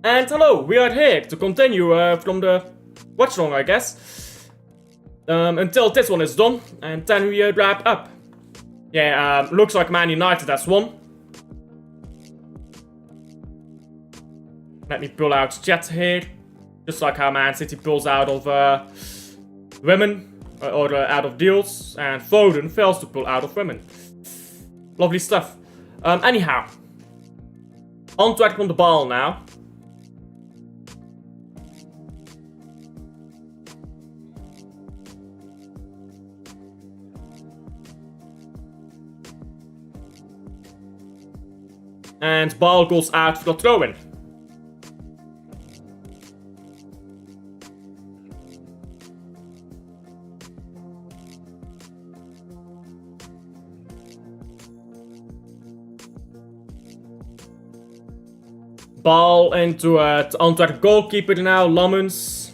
And hello, we are here to continue from the Watchalong, I guess. Until this one is done, and then we wrap up. Yeah, looks like Man United has won. Let me pull out chat here. Just like how Man City pulls out of women, or out of deals, and Foden fails to pull out of women. Lovely stuff. Anyhow. Antwerp on the ball now. And ball goes out for the throw-in. Ball into the Antwerp goalkeeper now, Lammens.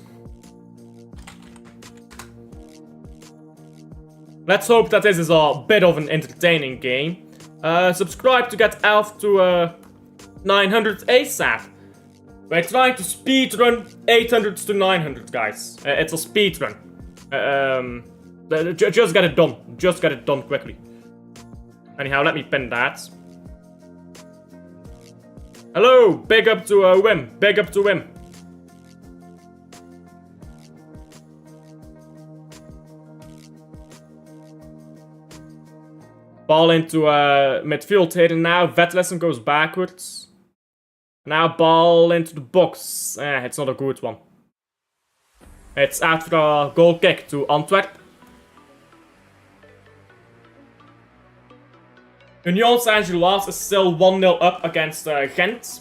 Let's hope that this is a bit of an entertaining game. Subscribe to get Elf to 900 ASAP. We're trying to speedrun 800 to 900, guys. It's a speedrun. Just get it done. Just get it done quickly. Anyhow, let me pin that. Hello, big up to Wim. Big up to Wim. Ball into midfield here now. Watchalong goes backwards. Now ball into the box. It's not a good one. It's after a goal kick to Antwerp. Union Saint-Gilloise is still 1-0 up against Gent.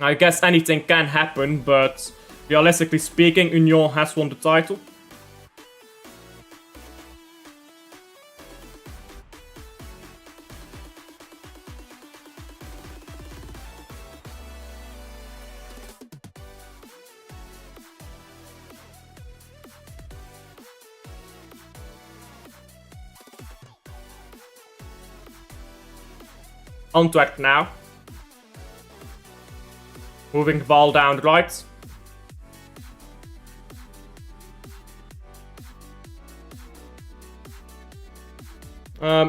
I guess anything can happen, but realistically speaking, Union has won the title. Antwerp now. Moving the ball down the right.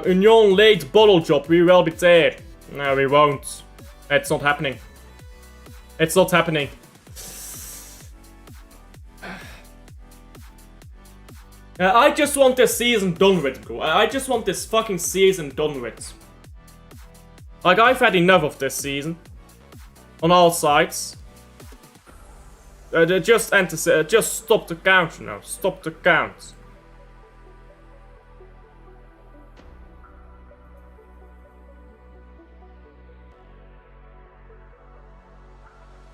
Union late bottle job. We will be there. No, we won't. It's not happening. It's not happening. I just want this season done with, bro. I just want this fucking season done with. Like, I've had enough of this season. On all sides. Just stop the count, you know. Stop the count.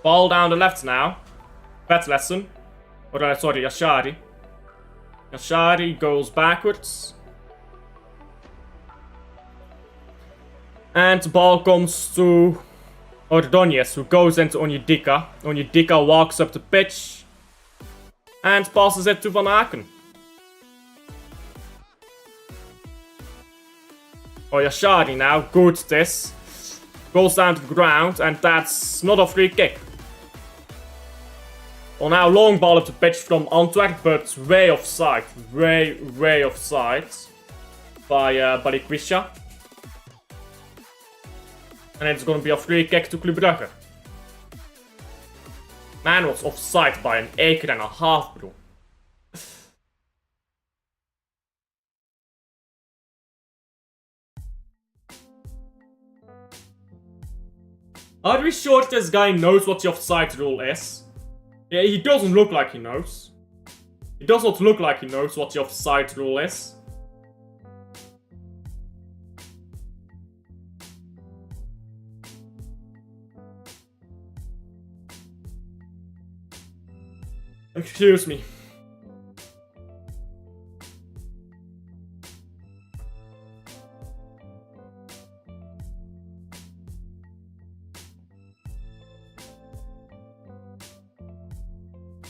Ball down the left now. Watchalong. Or, sorry, Yashari. Yashari goes backwards. And the ball comes to Ordonez, who goes into Onyedika. Onyedika walks up the pitch and passes it to Van Aken. Oh, Yashari now, good this. Goes down to the ground, and that's not a free kick. Well, now long ball up the pitch from Antwerp, but way offside. Way offside by Balikwisha. And it's gonna be a free kick to Club Brugge. Man was offside by an acre and a half, bro. Are we sure this guy knows what the offside rule is? Yeah, he doesn't look like he knows. He does not look like he knows what the offside rule is. Excuse me.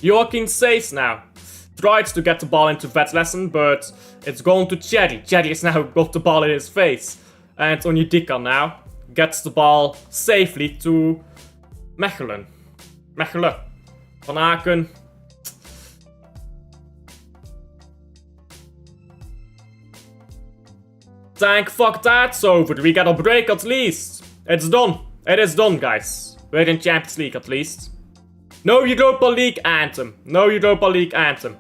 Joachim says now. Tried to get the ball into Watchalong, but it's gone to Cherry. Cherry has now got the ball in his face. And Onyedika now gets the ball safely to Mechelen. Van Aken. Thank fuck that's over. We get a break at least. It's done. It is done, guys. We're in Champions League at least. No Europa League anthem. No Europa League anthem.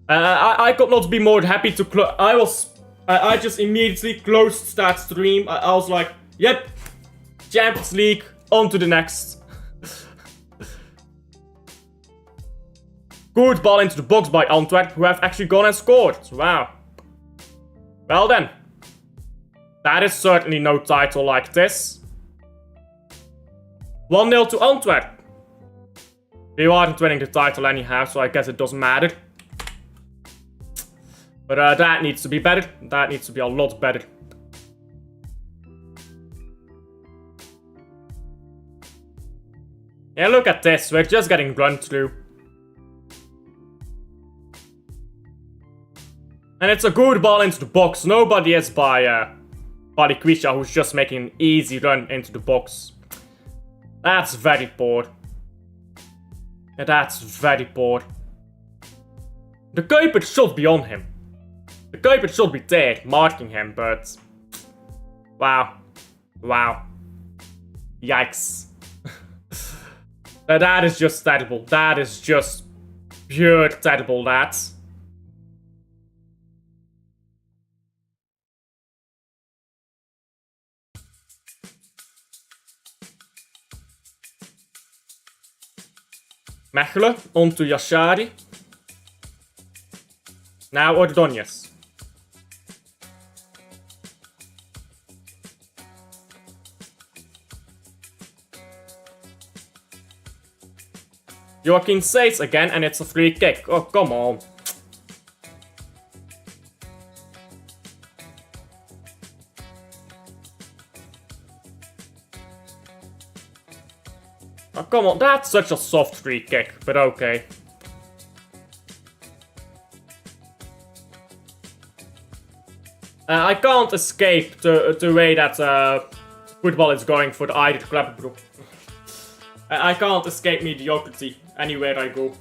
I could not be more happy to close. I just immediately closed that stream. I was like, yep, Champions League, on to the next. Good ball into the box by Antwerp, who have actually gone and scored. Wow. Well then. That is certainly no title like this. 1-0 to Antwerp. We aren't winning the title anyhow, so I guess it doesn't matter. But that needs to be better. That needs to be a lot better. Yeah, look at this. We're just getting run through. And it's a good ball into the box. Nobody is by Balikwisha, who's just making an easy run into the box. That's very poor. Yeah, that's very poor. The keeper should be on him. The keeper should be there, marking him, but... Wow. Wow. Yikes. That is just terrible. That is just pure terrible, that. Mechelen, on to Yashari. Now Ordonez. Joaquin saves again, and it's a free kick. Oh, come on. Oh, come on. That's such a soft free kick, but okay. I can't escape the way that football is going for either club, bro. I can't escape mediocrity anywhere I go.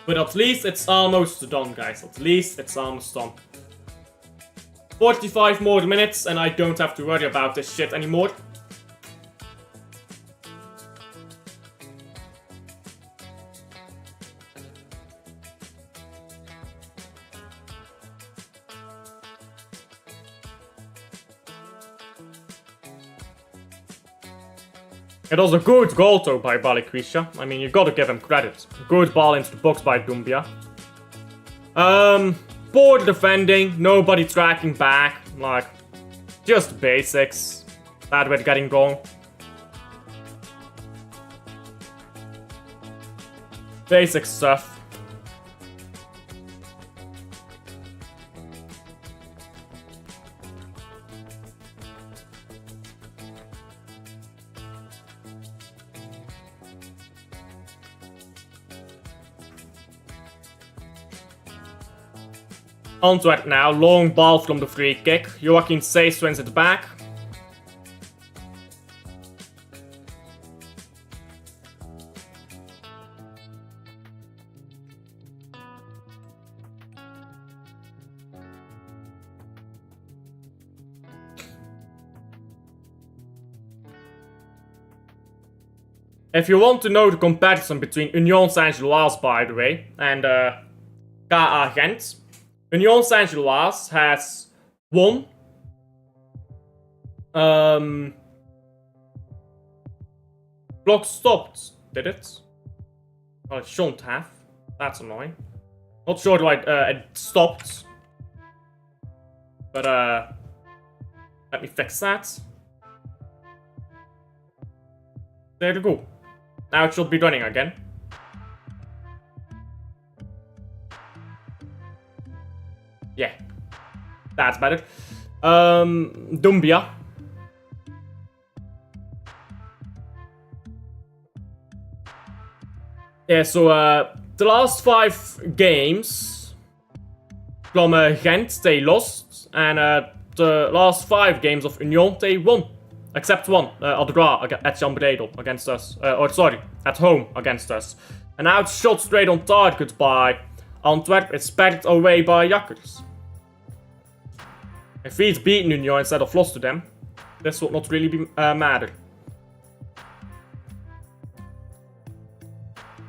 But at least it's almost done, guys. At least it's almost done. 45 more minutes and I don't have to worry about this shit anymore. It was a good goal though by Balikwisha. I mean, you gotta give him credit. Good ball into the box by Dumbia. Poor defending, nobody tracking back. Like, just basics that we're getting wrong. Basic stuff. Antwerp now, long ball from the free kick. Joaquin Seys wins it back. If you want to know the comparison between Union Saint-Gilloise, by the way, and KA Gent, Union Saint-Gilloise has won clock stopped, did it? Well, it shouldn't have. That's annoying. Not sure why it stopped. But let me fix that. There we go. Now it should be running again. Yeah, that's better. Dumbia. Yeah, so the last 5 games from Gent, they lost. And the last 5 games of Union, they won. Except one, a draw at Jan Bredel against us. At home against us. And now it's shot straight on target by Antwerp. It's backed away by Jakkers. If he's beaten Union instead of lost to them, this would not really be matter.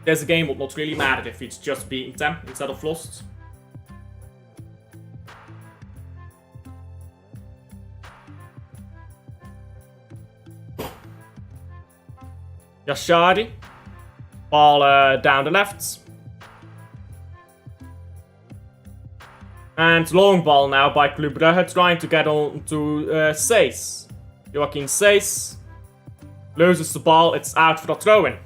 This game would not really matter if he's just beaten them instead of lost. Yashari. Ball down the left. And long ball now by Club Brugge, trying to get on to Seys. Joachim Seys loses the ball, it's out for a throw-in.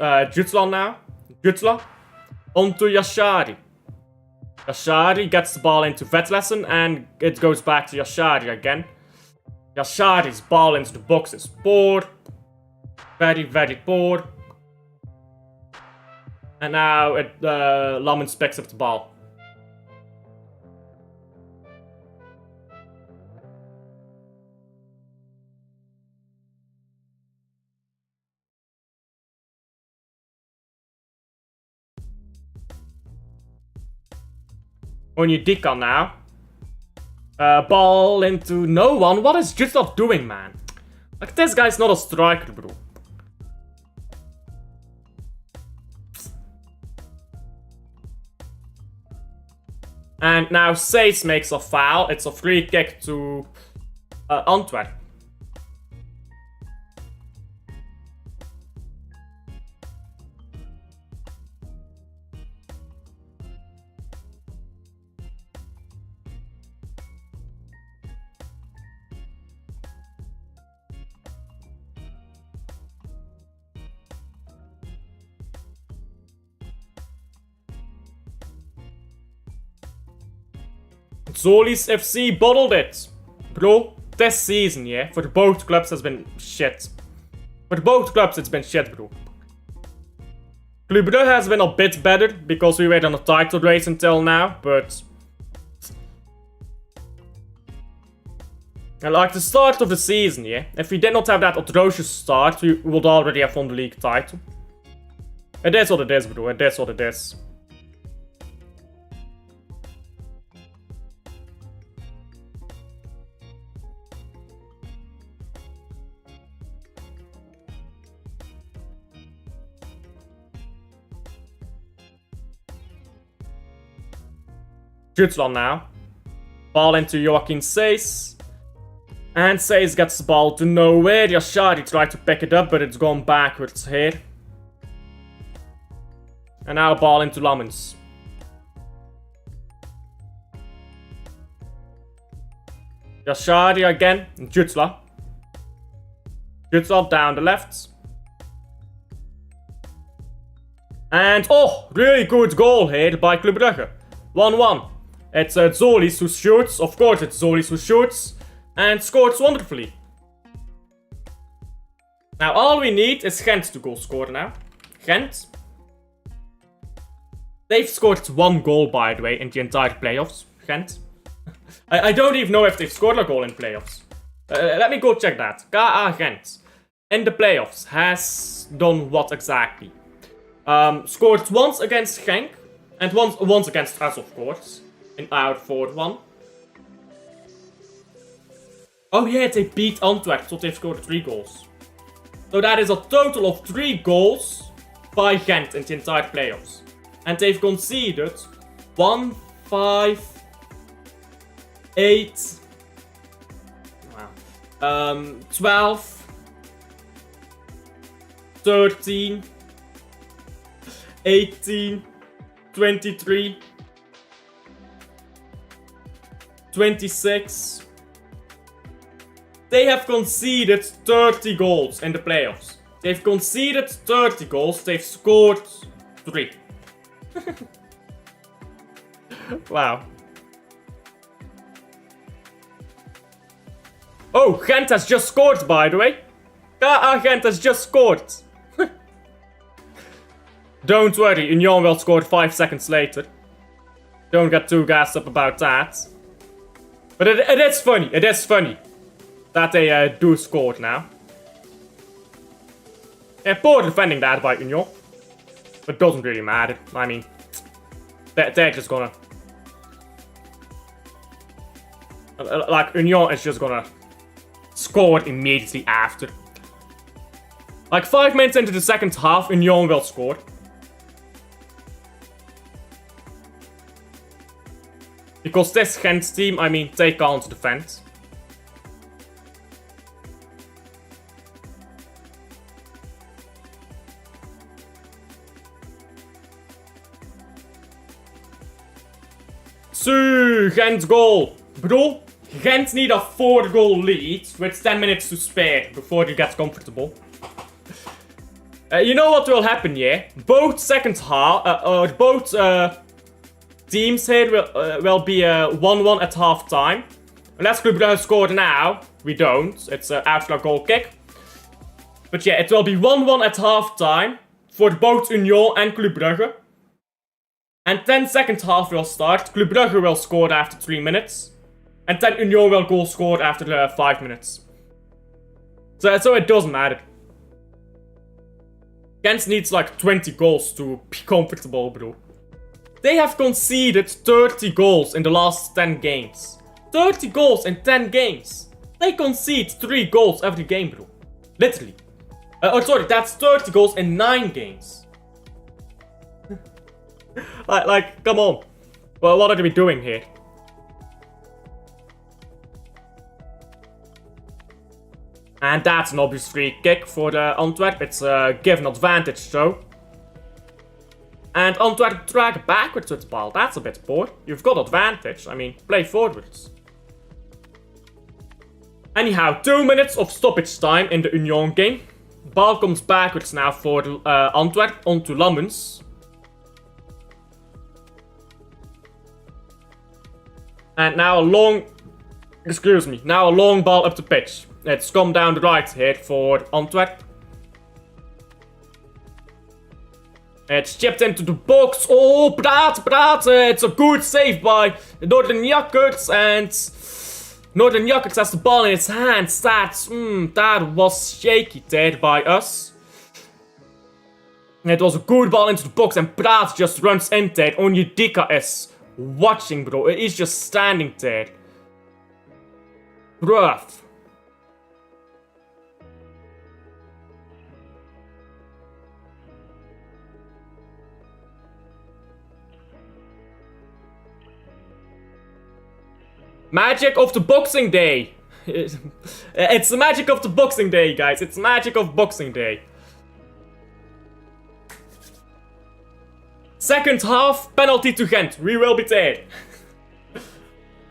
Jutla now. Jutla. On to Yashari. Yashari gets the ball into Vetlesen and it goes back to Yashari again. Yashari's ball into the box is poor. Very, very poor. And now Lammens picks up the ball. Onyedika now. Ball into no one. What is Jutla doing, man? Like, this guy's not a striker, bro. And now Seys makes a foul. It's a free kick to Antwerp. Zolis FC bottled it. Bro, this season, yeah, for both clubs has been shit. For both clubs it's been shit, bro. Club Brugge has been a bit better, because we were on a title race until now, but... And like the start of the season, yeah, if we did not have that atrocious start, we would already have won the league title. It is what it is, bro, it is what it is. Jutla now. Ball into Joachim Seys. And Seys gets the ball to nowhere. Yashari tried to pick it up, but it's gone backwards here. And now ball into Lammens. Yashari again. And Jutla. Jutla down the left. And, oh, really good goal here by Club Brugge. 1-1. It's Zolis who shoots. Of course it's Zolis who shoots. And scores wonderfully. Now all we need is Gent to goal score now. Gent. They've scored 1 goal, by the way, in the entire playoffs. Gent. I don't even know if they've scored a goal in playoffs. Let me go check that. KA Gent. In the playoffs has done what exactly? Scored once against Genk. And once against us, of course. In our 4-1. Oh yeah, they beat Antwerp, so they've scored 3 goals. So that is a total of 3 goals by Gent in the entire playoffs. And they've conceded 1, 5, 8, 12, 13, 18, 23, 26. They have conceded 30 goals in the playoffs. They've conceded 30 goals. They've scored 3. Wow. Oh, Gent has just scored, by the way. Gent has just scored. Don't worry, Union will score 5 seconds later. Don't get too gassed up about that. But it is funny, that they do score now. Yeah, poor defending that by Union. But it doesn't really matter. I mean, they're just gonna... Like, Union is just gonna score immediately after. Like, 5 minutes into the second half, Union will score. Because this Gent team, I mean, they can't defend. So, Gent goal. Bro, Gent need a 4-goal lead with 10 minutes to spare before it gets comfortable. You know what will happen, yeah? Both second half, both teams here will be 1-1 at half time. Unless Club Brugge scored now, we don't. It's after a goal kick. But yeah, it will be 1-1 at half time for both Union and Club Brugge. And then second half will start. Club Brugge will score after 3 minutes. And then Union will goal score after 5 minutes. So it doesn't matter. Gent needs like 20 goals to be comfortable, bro. They have conceded 30 goals in the last 10 games. 30 goals in 10 games. They concede 3 goals every game, bro. Literally. Oh, sorry, that's 30 goals in 9 games. like, come on. Well, what are we doing here? And that's an obvious free kick for Antwerp. It's a given advantage, though. And Antwerp drag backwards with the ball. That's a bit poor. You've got advantage. I mean, play forwards. Anyhow, 2 minutes of stoppage time in the Union game. Ball comes backwards now for Antwerp onto Lammens. And now a long... Excuse me. Now a long ball up the pitch. It's come down the right here for Antwerp. It's chipped into the box. Oh, Praat. It's a good save by Northern Jakkers. And Northern Jakkers has the ball in his hands. That was shaky there by us. It was a good ball into the box. And Praat just runs in there. Onyedika is watching, bro. He's just standing there. Bruh. Magic of the Boxing Day. It's the magic of the Boxing Day, guys. It's magic of Boxing Day. Second half, penalty to Gent. We will be there.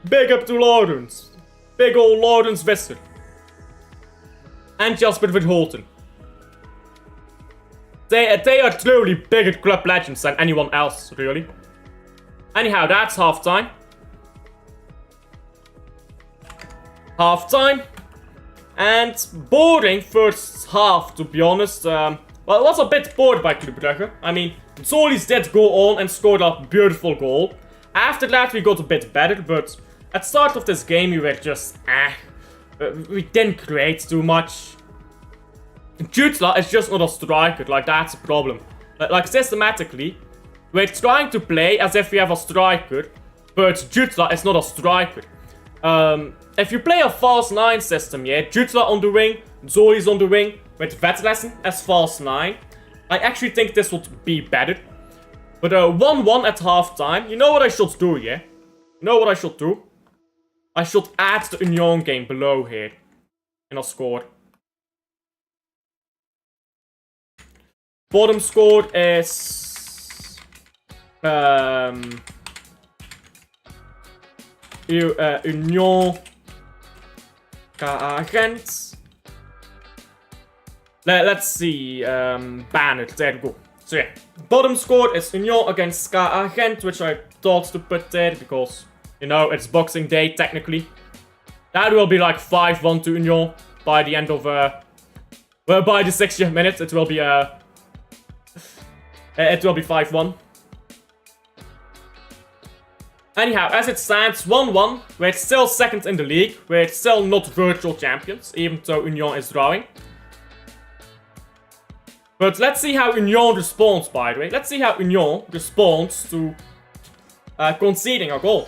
Big up to Lawrence. Big ol' Lawrence Visser. And Jasper Verholten. They are truly bigger club legends than anyone else, really. Anyhow, that's half time. Half time. And boring first half, to be honest. Well, it was a bit bored by Club Brugge. I mean, the Solis did go on and scored a beautiful goal. After that, we got a bit better, but at the start of this game, we were just, we didn't create too much. Jutla is just not a striker, like, that's a problem. Like, systematically, we're trying to play as if we have a striker, but Jutla is not a striker. If you play a false 9 system, yeah, Jutla on the wing, Zolis on the wing, with Vetlessen as false 9, I actually think this would be better. But 1-1 at halftime, you know what I should do, yeah? You know what I should do? I should add the Union game below here. And I'll score. Bottom score is... Union... Gent. Let's see. Banner. There we go. So yeah. Bottom score is Union against Ska Gent, which I thought to put there because, you know, it's Boxing Day technically. That will be like 5-1 to Union by the end of, well, by the 60th minute, it will be 5-1. Anyhow, as it stands, 1-1, we're still second in the league, we're still not virtual champions, even though Union is drawing. But let's see how Union responds, by the way. Let's see how Union responds to conceding a goal.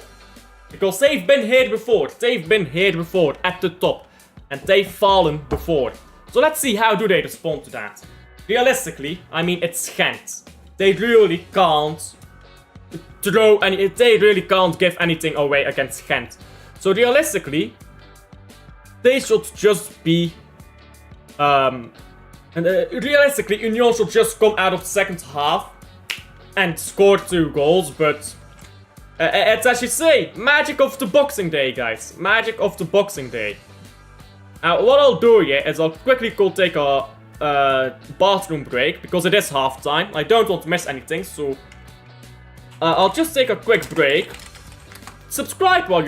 Because they've been here before. They've been here before at the top. And they've fallen before. So let's see how do they respond to that. Realistically, I mean, it's Ghent. They really can't they really can't give anything away against Ghent. So realistically, they should just be realistically, Union should just come out of the second half and score 2 goals, but it's as you say, magic of the Boxing Day, guys. Magic of the Boxing Day. Now, what I'll do here is I'll quickly go take a bathroom break, because it is halftime. I don't want to miss anything, so I'll just take a quick break. Subscribe while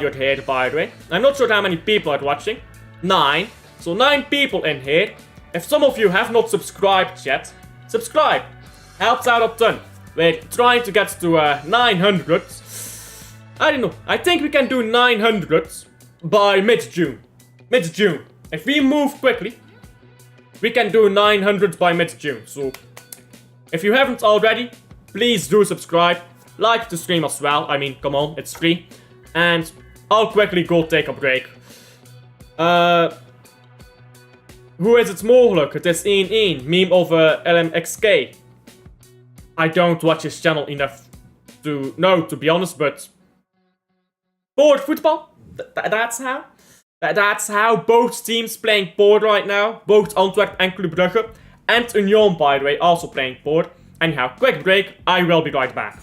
you're here, by the way. I'm not sure how many people are watching. 9. So 9 people in here. If some of you have not subscribed yet, subscribe. Helps out a ton. We're trying to get to 900. I don't know. I think we can do 900 by mid-June. Mid-June. If we move quickly, we can do 900 by mid-June. So, if you haven't already, please do subscribe. Like the stream as well. I mean, come on, it's free. And I'll quickly go take a break. Hoe is het mogelijk? Het is 1-1. Meme over LMXK. I don't watch his channel enough to know, to be honest, but board football. That's how. That's how both teams playing board right now. Both Antwerp and Club Brugge. And Union, by the way, also playing board. Anyhow, quick break. I will be right back.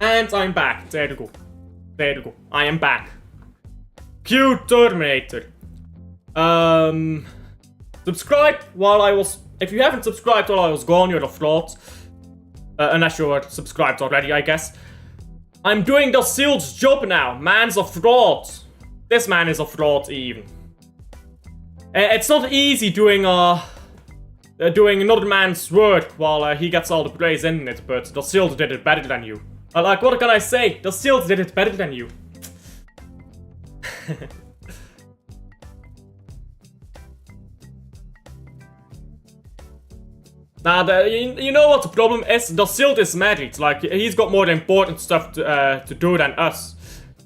And I'm back. There you go. There you go. I am back. Q Terminator. Subscribe while I was... If you haven't subscribed while I was gone, you're a fraud. Unless you are subscribed already, I guess. I'm doing the sealed job now. Man's a fraud. This man is a fraud even. It's not easy doing another man's work while he gets all the praise in it, but the Silt did it better than you. Like, what can I say? The Silt did it better than you. Nah, you know what the problem is? The Silt is married. Like, he's got more important stuff to do than us.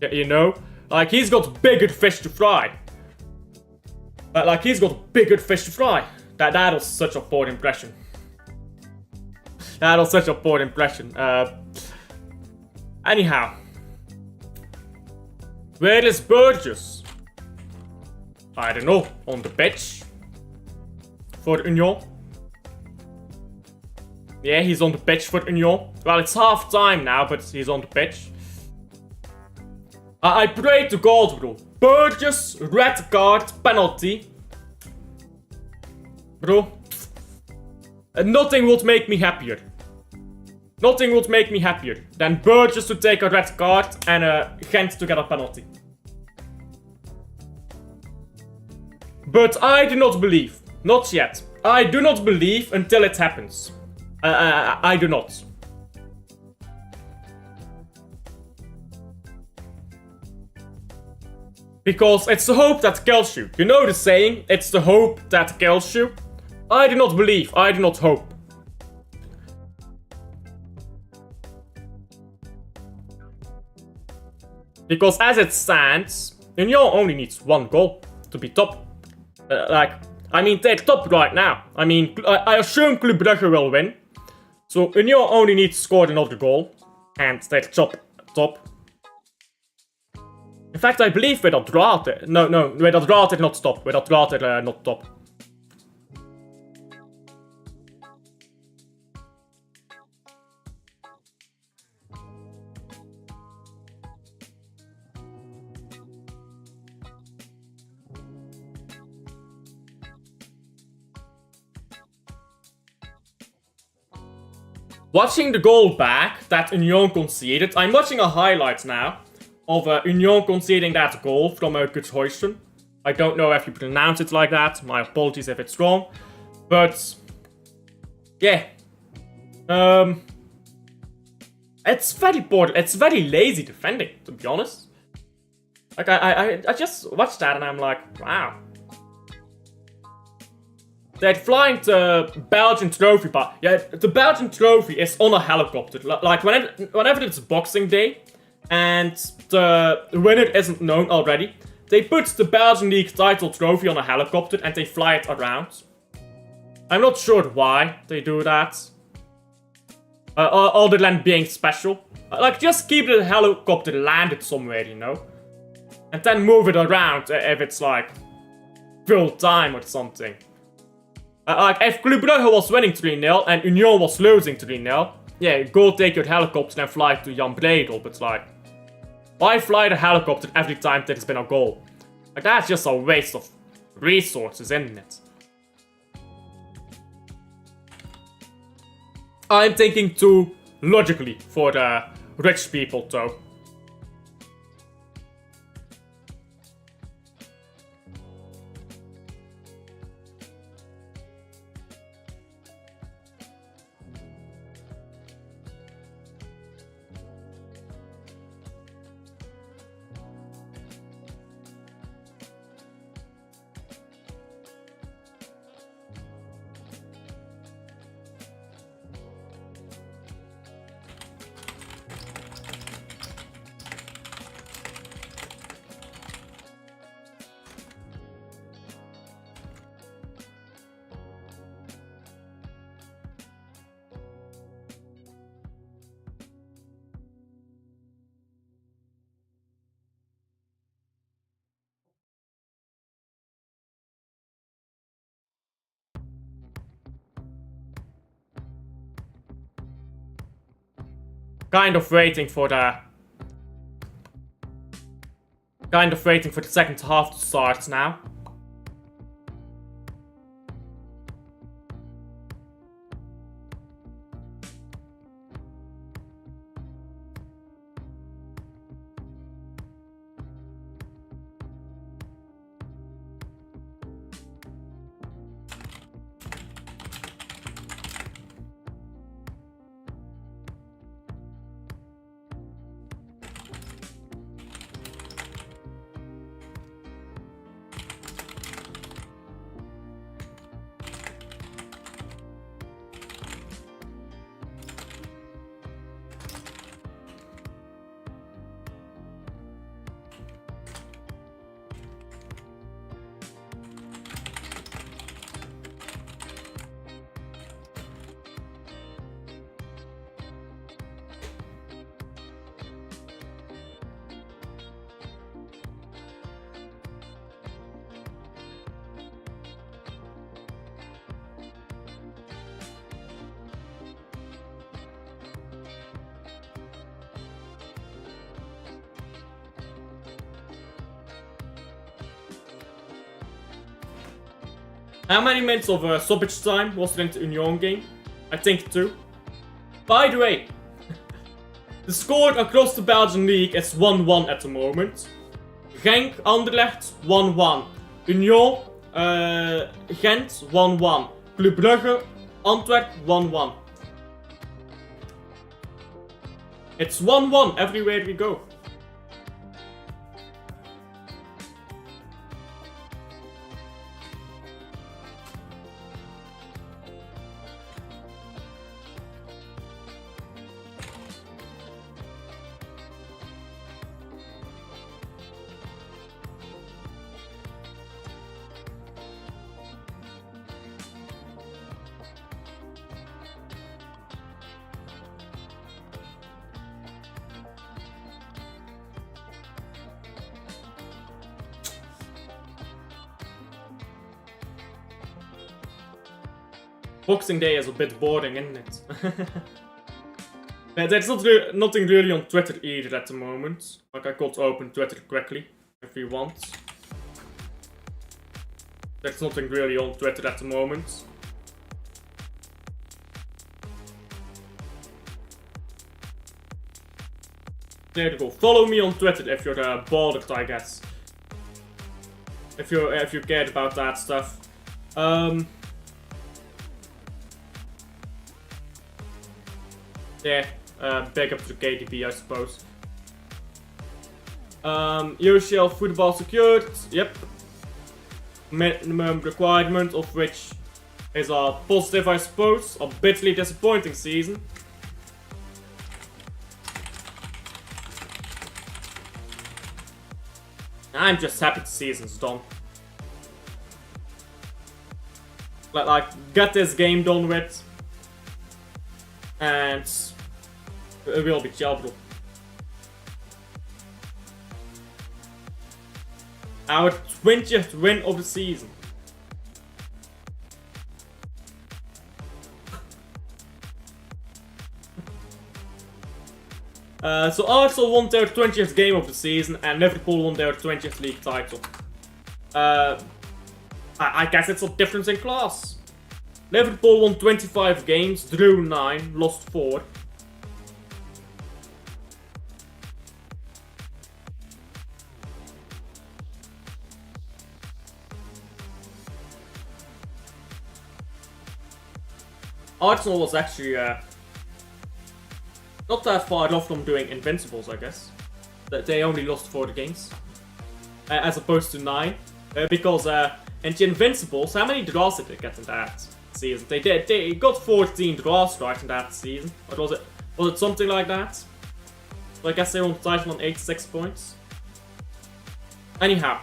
You know? Like, he's got bigger fish to fry. Like, he's got bigger fish to fry. That was such a poor impression. That was such a poor impression. Anyhow. Where is Burgess? I don't know. On the pitch? For Union? Yeah, he's on the pitch for Union. Well, it's half time now, but he's on the pitch. I pray to God, bro. Burgess, red card, penalty. Bro. Nothing would make me happier. Nothing would make me happier than Burgess to take a red card and Gent to get a penalty. But I do not believe. Not yet. I do not believe until it happens. I do not. Because it's the hope that kills you. You know the saying, it's the hope that kills you? I do not believe, I do not hope. Because as it stands, Union only needs one goal to be top. I mean, they're top right now. I mean, I assume Club Brugge will win. So Union only needs to score another goal. And they're top. In fact, I believe with a draw... No, with a draw they're not top. With a draw they're not top. Watching the goal back that Union conceded, I'm watching a highlight now of Union conceding that goal from Guthuijsen. I don't know if you pronounce it like that, my apologies if it's wrong. But, yeah. It's very poor, it's very lazy defending, to be honest. Like, I just watched that and I'm like, wow. They're flying the Belgian trophy, but yeah, the Belgian trophy is on a helicopter. Like, whenever it's Boxing Day and the winner isn't known already, they put the Belgian League title trophy on a helicopter and they fly it around. I'm not sure why they do that. Other than being special. Like, just keep the helicopter landed somewhere, you know? And then move it around if it's like full time or something. Like, if Club Brugge was winning 3-0 and Union was losing 3-0, yeah, go take your helicopter and fly to Jan Breidel, but like, why fly the helicopter every time there's been a goal? Like, that's just a waste of resources, isn't it? I'm thinking too logically for the rich people, though. Kind of waiting for the second half to start now. How many minutes of stoppage time was there in the Union game? I think 2. By the way, the score across the Belgian league is 1-1 at the moment. Genk, Anderlecht, 1-1. Union, Gent, 1-1. Club Brugge, Antwerp, 1-1. It's 1-1 everywhere we go. Boxing Day is a bit boring, isn't it? There's nothing really on Twitter either at the moment. Like, I could open Twitter quickly if you want. There's nothing really on Twitter at the moment. There you go. Follow me on Twitter if you're bothered, I guess. If you cared about that stuff. Yeah, back up to KDB, I suppose. UCL football secured, yep. Minimum requirement of which is a positive, I suppose. A bitterly disappointing season. I'm just happy the season's done. Like, get this game done with. And it will be chill. Our 20th win of the season. So Arsenal won their 20th game of the season and Liverpool won their 20th league title. I guess it's a difference in class. Liverpool won 25 games, drew 9, lost 4. Arsenal was actually not that far off from doing Invincibles, I guess. They only lost 4 games, as opposed to 9. Because in the Invincibles, how many draws did they get in that season? They got 14 draws right in that season. Or was it something like that? So I guess they won the title on 86 points. Anyhow,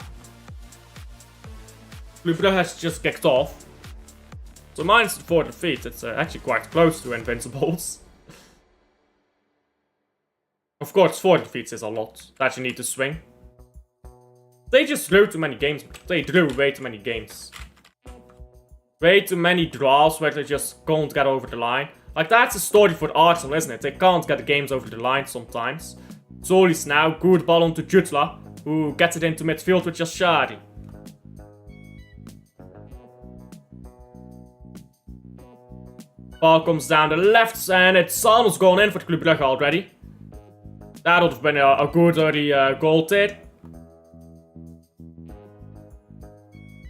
Club Brugge has just kicked off. So minus 4 defeats, it's actually quite close to Invincibles. Of course, 4 defeats is a lot that you need to swing. They just drew too many games. They drew way too many games. Way too many draws where they just can't get over the line. Like, that's a story for Arsenal, isn't it? They can't get the games over the line sometimes. Solis now, good ball onto Jutla, who gets it into midfield with Yashari. Ball comes down the left, and it's almost gone in for the Club Brugge already. That would have been a good early goal there.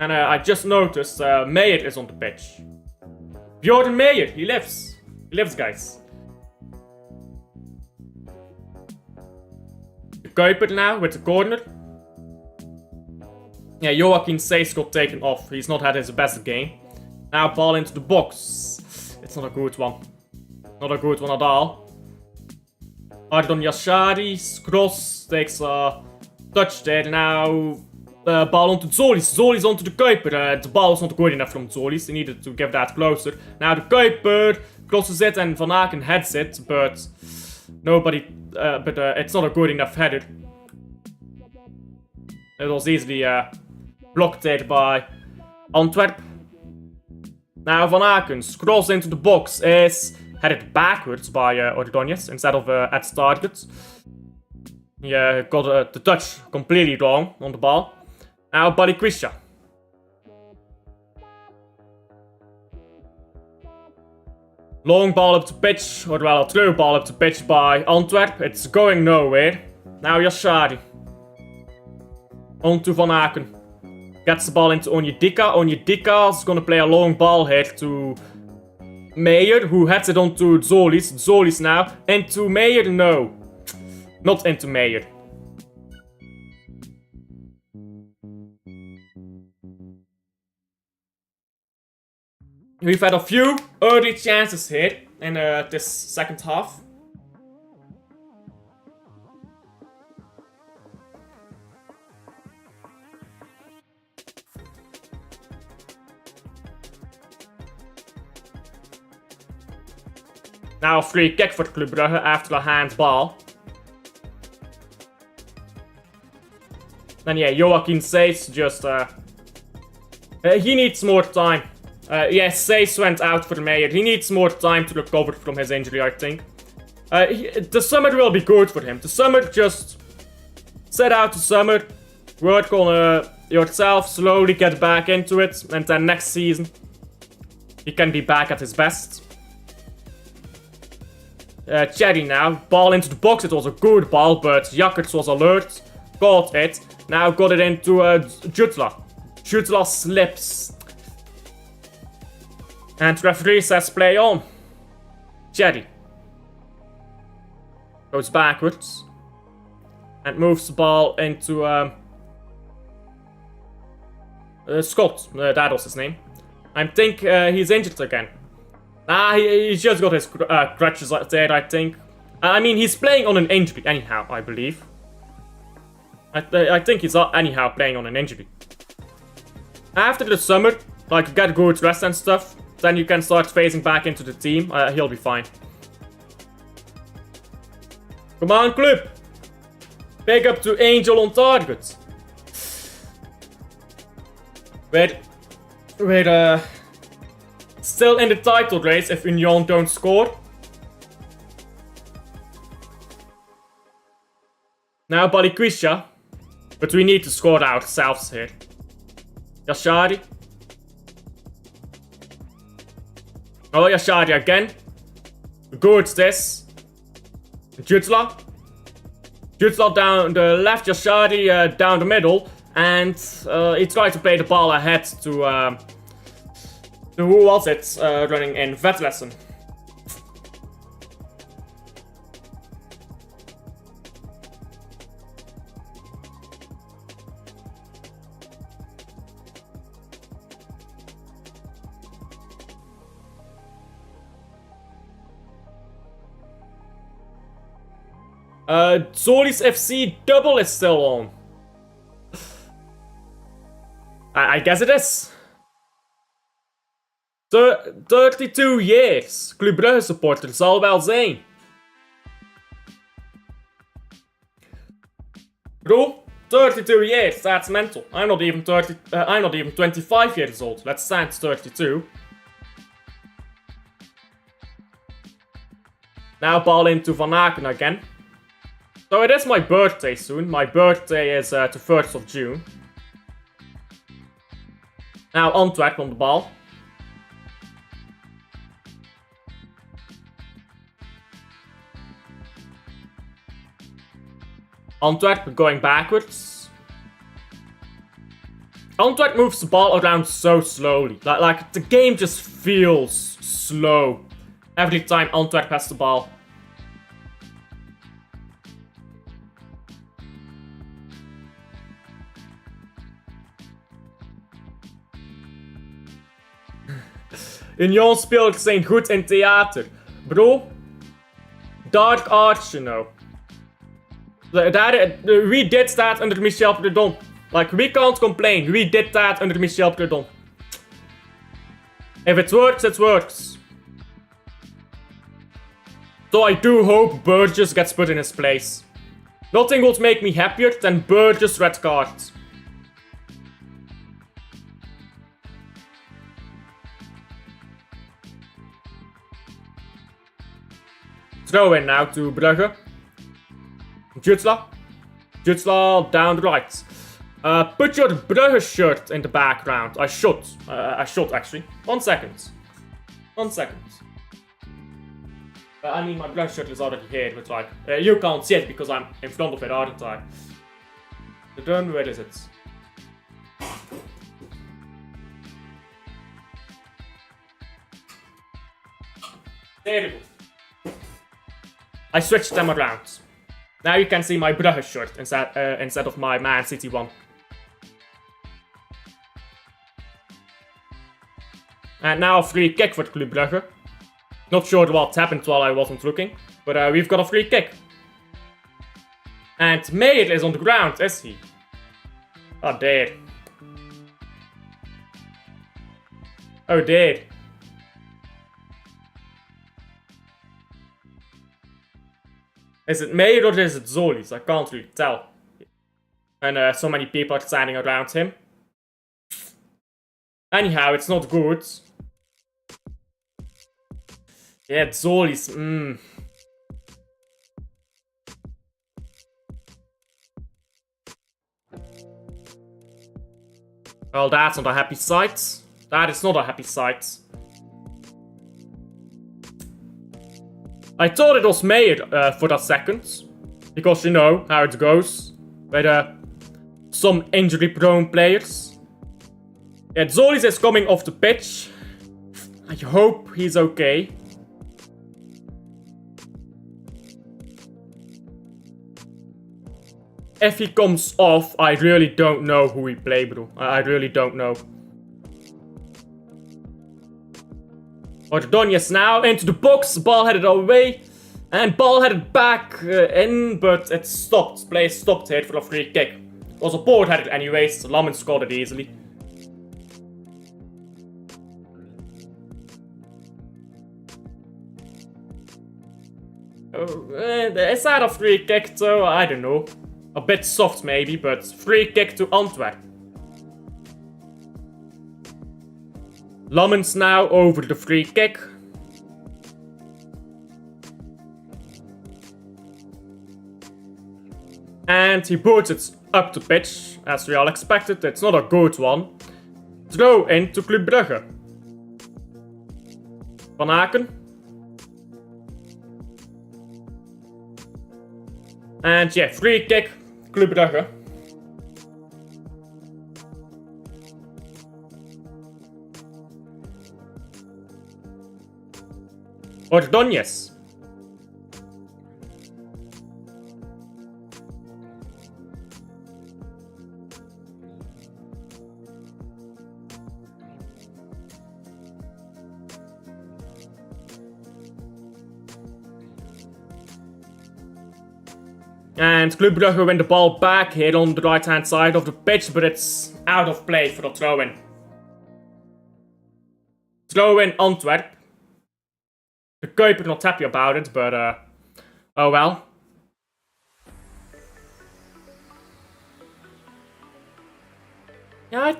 And I just noticed Meyer is on the pitch. Bjorn Meyer, he lives. He lives, guys. The Kuiper now with the corner. Yeah, Joachim Seys got taken off. He's not had his best game. Now ball into the box. It's not a good one. Not a good one at all. Ardon Yashari's cross takes a touch there. Now ball onto Zolis. Zolis onto the Kuiper. The ball was not good enough from Zolis. He needed to give that closer. Now the Kuiper crosses it and Van Aken heads it, but nobody. But it's not a good enough header. It was easily blocked there by Antwerp. Now Van Aken's cross into the box is headed backwards by Ordonez instead of at target. He got the touch completely wrong on the ball. Now Balikwisha. Long ball up to pitch, or well, a through ball up to pitch by Antwerp. It's going nowhere. Now Yashari. On to Van Aken. Gets the ball into Onyedika. Onyedika's gonna play a long ball here to Meyer, who heads it on to Zolis. Zolis now. Into Meyer? No. Not into Meyer. We've had a few early chances here in this second half. Now a free kick for Club Brugge after a handball. And yeah, Joachim says just he needs more time. Yes, Sace went out for Meyer. He needs more time to recover from his injury, I think. The summer will be good for him. The summer, just set out the summer, work on yourself, slowly get back into it, and then next season he can be back at his best. Cherry now, ball into the box. It was a good ball, but Jakkers was alert, caught it. Now got it into Jutla. Jutla slips. And referee says play on. Cherry goes backwards and moves the ball into Scott. That was his name. I think he's injured again. He's just got his crutches there, I think. I mean, he's playing on an injury anyhow, I believe. I think he's anyhow playing on an injury. After the summer, like, get good rest and stuff, then you can start phasing back into the team. He'll be fine. Come on, club. Pick up to Angel on target. We're still in the title race if Union don't score. Now Balikwisha. But we need to score ourselves here. Yashari. Oh, Yashari again. Good this. Jutla. Jutla down the left, Yashari down the middle. And he tried to play the ball ahead to who was it running in? Vetlesen. Zolis FC double is still on. I guess it is. 32 years. Club Brugge supporter zal wel zijn. Bro, 32 years, that's mental. I'm not even 25 years old. Let's say it's 32. Now ball into Van Aken again. So it is my birthday soon. My birthday is the 1st of June. Now Antwerp on the ball. Antwerp going backwards. Antwerp moves the ball around so slowly. Like the game just feels slow every time Antwerp has the ball. Union speelt zijn goed in theater. Bro, dark arts, you know. We did that under Michel Predon. Like, we can't complain. We did that under Michel Predon. If it works, it works. So I do hope Burgess gets put in his place. Nothing would make me happier than Burgess red cards. Throw in now to Brugge. Jutla. Jutla down the right. Put your Brugge shirt in the background. I should actually. 1 second. 1 second. I mean, my Brugge shirt is already here, but like, you can't see it because I'm in front of it, aren't I? Then where is it? There we go. I switched them around. Now you can see my Brugge shirt instead of my Man City one. And now a free kick for Club Brugge. Not sure what happened while I wasn't looking, but we've got a free kick. And Meyer is on the ground, is he? Oh, dear. Oh, dear. Is it Meyer or is it Zolis? I can't really tell. And so many people are standing around him. Anyhow, it's not good. Yeah, Zolis. Well, that's not a happy sight. That is not a happy sight. I thought it was Meyer for that second. Because you know how it goes. With some injury-prone players. Yeah, Zolis is coming off the pitch. I hope he's okay. If he comes off, I really don't know who we play, bro. I really don't know. Ordonez now into the box. Ball headed away. And ball headed back in, but it stopped. Play stopped here for a free kick. It was a board headed anyways. Lammen scored it easily. Is that a free kick though? I don't know. A bit soft maybe, but free kick to Antwerp. Lammens now over the free kick. And he puts it up the pitch, as we all expected. It's not a good one. Throw in to Club Brugge. Van Aken. And yeah, free kick, Club Brugge. Ordonez. And Club Brugge win the ball back here on the right hand side of the pitch, but it's out of play for the throw-in. Throw-in Antwerp. The Kuiper not happy about it, but oh well. Yeah,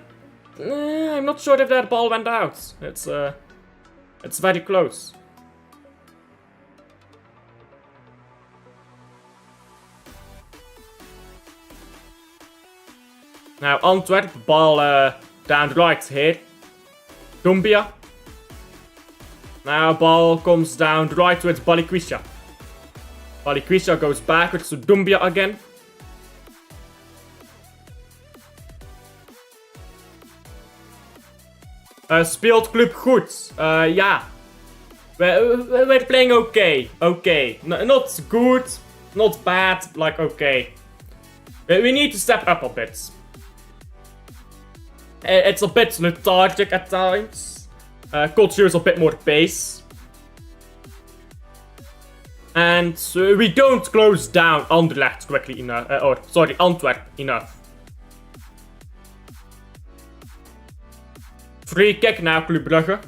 I'm not sure if that ball went out. It's very close. Now Antwerp, ball down the right here. Dumbia. Now ball comes down the right with Balikwisha. Balikwisha goes backwards to Dumbia again. Speelt Club goed. Yeah. We're playing okay. Okay. Not good. Not bad. Like okay. We need to step up a bit. It's a bit lethargic at times. Could use a bit more pace. And we don't close down Anderlecht quickly enough. Antwerp enough. Free kick now, Club Brugge.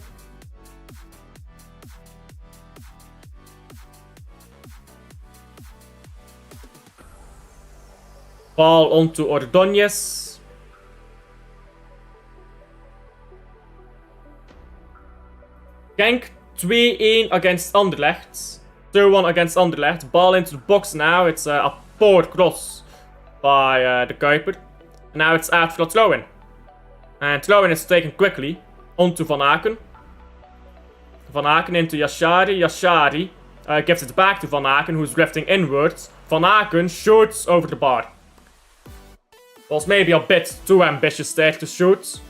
Ball onto Ordonez. Genk 2-1 against Anderlecht. 2-1 against Anderlecht. Ball into the box now. It's a poor cross by the Kuiper. Now it's out for a throw-in. And throw-in is taken quickly onto Van Aken. Van Aken into Yashari. Yashari gives it back to Van Aken, who's drifting inwards. Van Aken shoots over the bar. Was maybe a bit too ambitious there to shoot.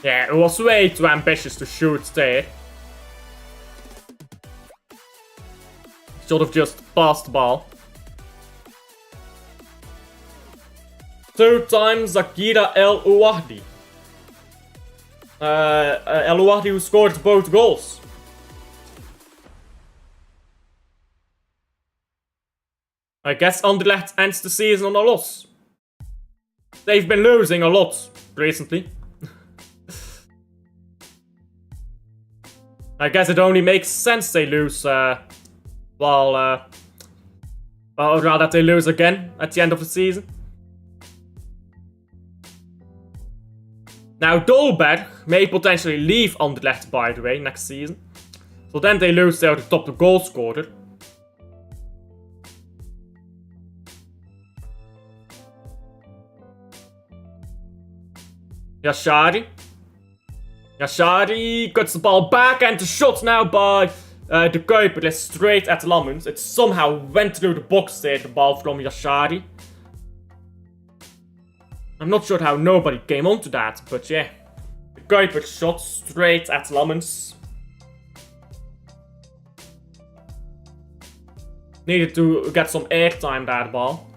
Yeah, it was way too ambitious to shoot there. Should have just passed the ball. 2 times Akira El Ouahdi. El Ouahdi who scored both goals. I guess Anderlecht ends the season on a loss. They've been losing a lot recently. I guess it only makes sense they lose, or rather they lose again at the end of the season. Now Dolberg may potentially leave Anderlecht, by the way, next season. So then they lose their top goal scorer. Yashari. Yashari cuts the ball back and the shot now by de Kuiper is straight at Lammens. It somehow went through the box there, the ball from Yashari. I'm not sure how nobody came onto that, but yeah. De Kuiper shot straight at Lammens. Needed to get some airtime, that ball.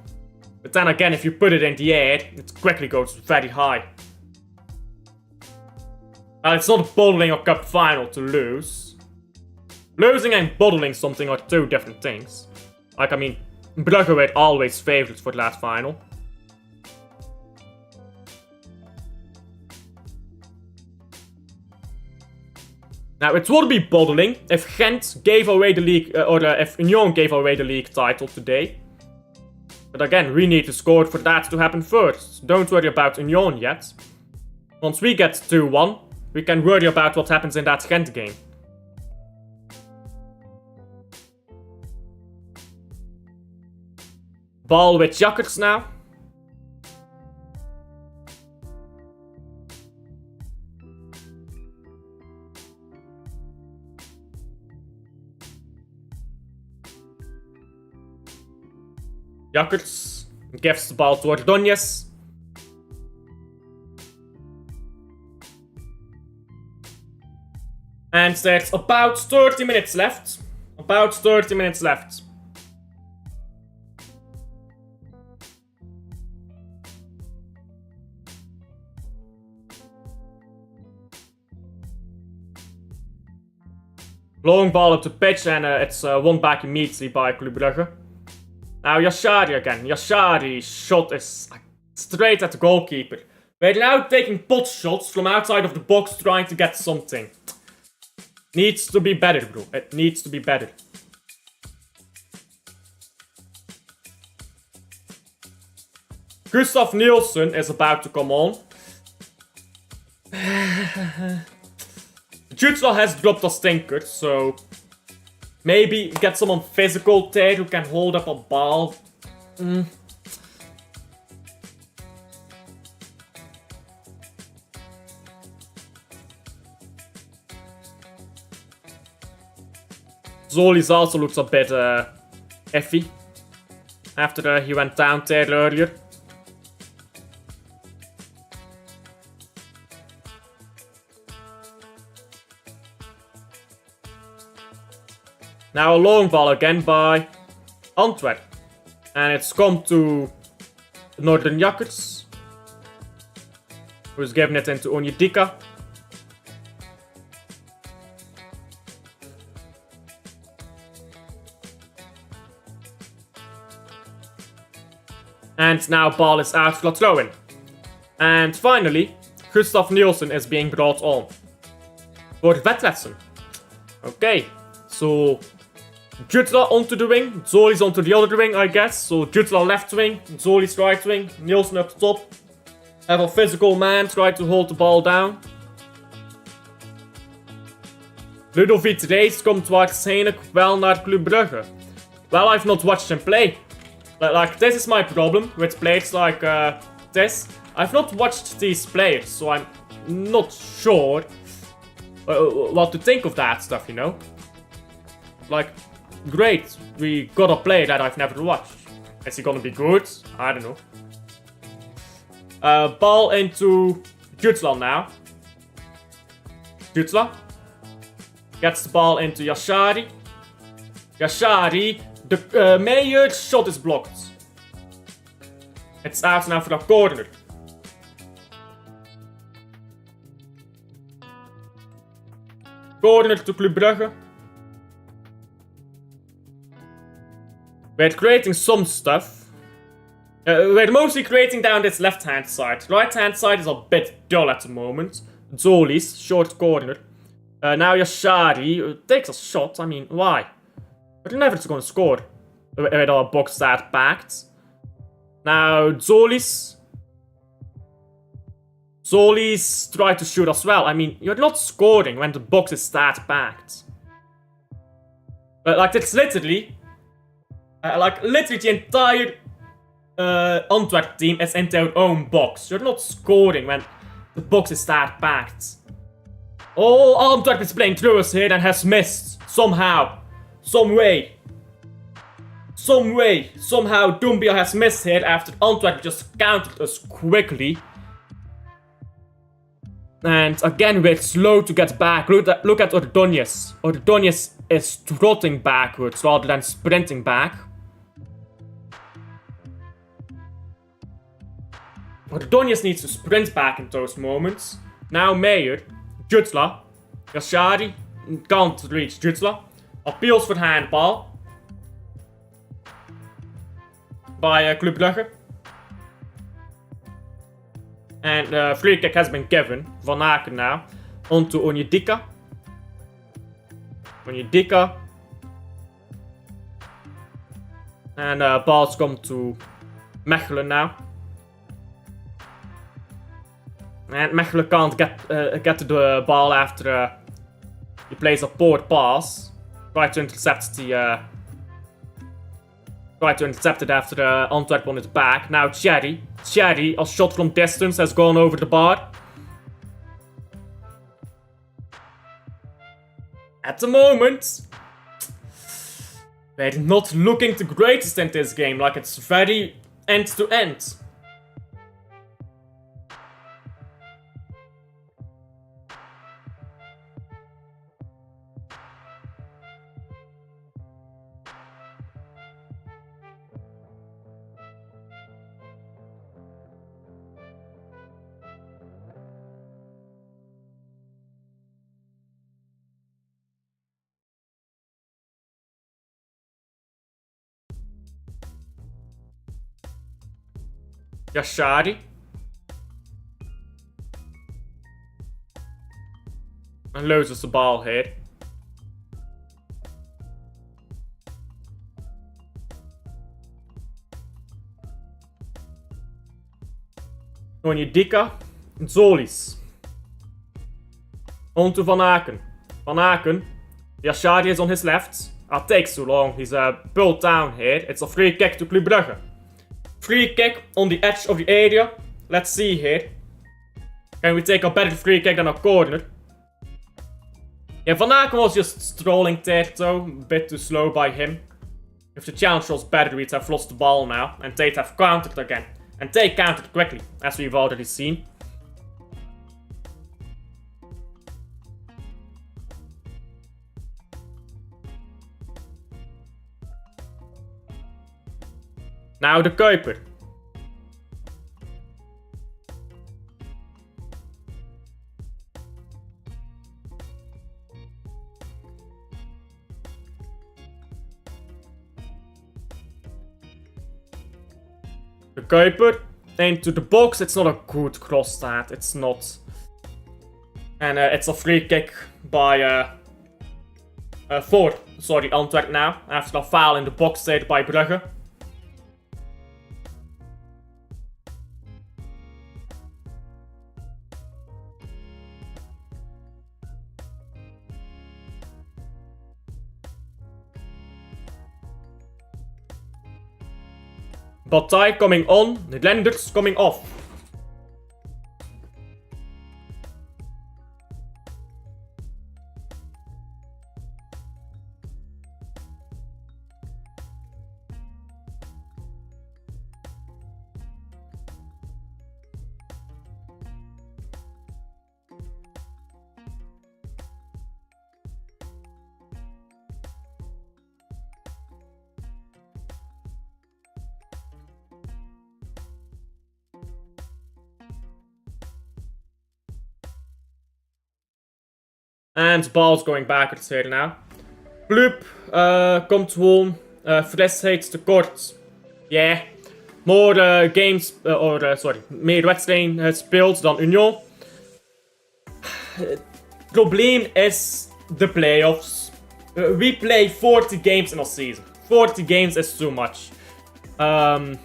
But then again, if you put it in the air, it quickly goes very high. It's not a bottling or cup final to lose. Losing and bottling something are 2 different things. Like, I mean, Brugge were always favorites for the last final. Now, it would be bottling if Gent gave away the league, if Union gave away the league title today. But again, we need to score for that to happen first. Don't worry about Union yet. Once we get 2-1, we can worry about what happens in that Gent game. Ball with Jakkers now. Jakkers gives the ball to Ordonez. And there's about 30 minutes left. About 30 minutes left. Long ball up the pitch and it's won back immediately by Club Brugge. Now Yashari again. Yashari's shot is straight at the goalkeeper. We're now taking pot shots from outside of the box trying to get something. Needs to be better, bro. It needs to be better. Gustav Nielsen is about to come on. Jutla has dropped a stinker, so maybe get someone physical there who can hold up a ball. Zolis also looks a bit iffy after he went down there earlier. Now a long ball again by Antwerp. And it's come to Northern Jakkers, who's given it into Onyedika. And now ball is out for a throw-in. And finally, Gustav Nielsen is being brought on for Wetletsen. Okay, so Jutla onto the wing, Zoli's onto the other wing, I guess. So Jutla left wing, Zoli's right wing, Nielsen up top. Have a physical man try to hold the ball down. Ludovic Reis komt waarschijnlijk wel naar Club Brugge. Well, I've not watched him play. Like, this is my problem with players like this. I've not watched these players, so I'm not sure what to think of that stuff, you know? Like, great, we got a player that I've never watched. Is he gonna be good? I don't know. Ball into Watchalong now. Watchalong gets the ball into Yashari. Yashari, the mayor's shot is blocked. It's out now for a corner. Corner to Club Brugge. We're creating some stuff. We're mostly creating down this left-hand side. Right-hand side is a bit dull at the moment. Zoli's short corner. Now Yashari takes a shot. I mean, why? But you're never going to score with our box that backed. Now Zoli's try to shoot as well. I mean, you're not scoring when the box is that backed. Like, it's literally... literally the entire Antwerp team is in their own box. You're not scoring when the box is that packed. Oh, Antwerp is playing through us here and has missed. Somehow. Some way. Somehow Dumbia has missed here after Antwerp just countered us quickly. And again, we're slow to get back. Look at Ordonez. Ordonez is trotting backwards rather than sprinting back. Ordonez needs to sprint back in those moments. Now Mayer, Jutla, Yashari can't reach Jutla. Appeals for handball by Club Brugge. And free kick has been given. Van Aken now. On to Onyedika. Onyedika. And balls come to Mechelen now. And Mechelen can't get to the ball after he plays a poor pass. Try to intercept it after Antwerp on its back. Now Cherry, a shot from distance, has gone over the bar. At the moment, they're not looking the greatest in this game. Like, it's very end to end. Yashari. And loses the ball here. Onyedika. Zolis. On to Van Aken. Van Aken. Yashari is on his left. It takes too long. He's pulled down here. It's a free kick to Club Brugge. Free kick on the edge of the area. Let's see here. Can we take a better free kick than a corner? Yeah, Van Aken was just strolling there though. A bit too slow by him. If the challenge was better, we'd have lost the ball now. And they'd have countered again. And they countered quickly, as we've already seen. Now the Kuiper. The Kuiper into the box. It's not a good cross that. It's not. And it's a free kick by Antwerp now. After a foul in the box there by Brugge. Bataille coming on, the Lenders coming off. And ball's going backwards here now. Bloop komt home. Fres heet tekort. Yeah. More games, meer wedstrijden speelt dan Union. Probleem is the playoffs. We play 40 games in a season. 40 games is too much. But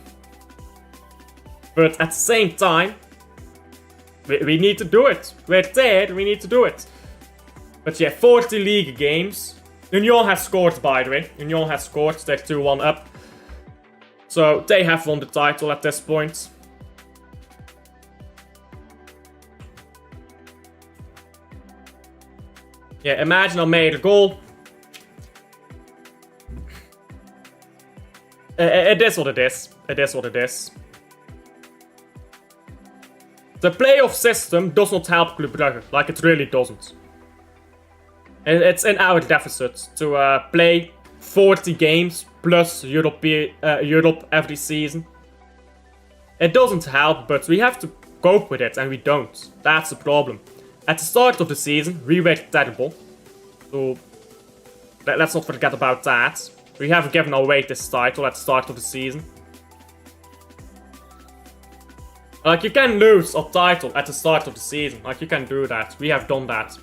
at the same time, we need to do it. We're there, we need to do it. But yeah, 40 league games. Union has scored, by the way. Union has scored, they're 2-1 up. So they have won the title at this point. Yeah, imagine I made a goal. It is what it is. It is what it is. The playoff system does not help Club Brugge. Like, it really doesn't. It's in our deficit to play 40 games plus Europe every season. It doesn't help, but we have to cope with it, and we don't. That's the problem. At the start of the season, we were terrible. So, let's not forget about that. We have given away this title at the start of the season. Like, you can lose a title at the start of the season. Like, you can do that. We have done that.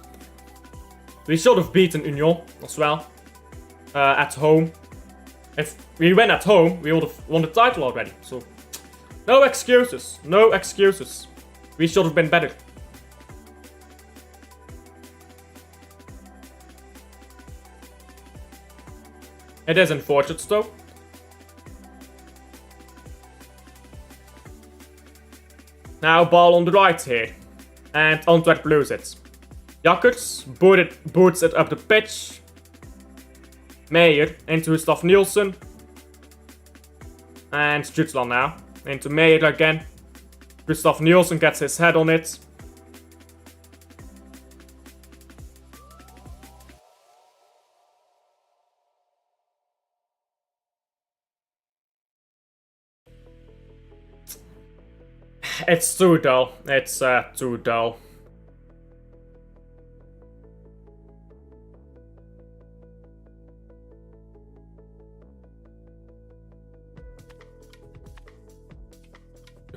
We should have beaten Union as well. At home. If we win at home, we would have won the title already. So, no excuses. No excuses. We should have been better. It is unfortunate though. Now ball on the right here. And Antwerp lose it. Jakkers boots it up the pitch. Meijer into Gustav Nielsen. And Watchalong now. Into Meijer again. Gustav Nielsen gets his head on it. It's too dull. It's too dull.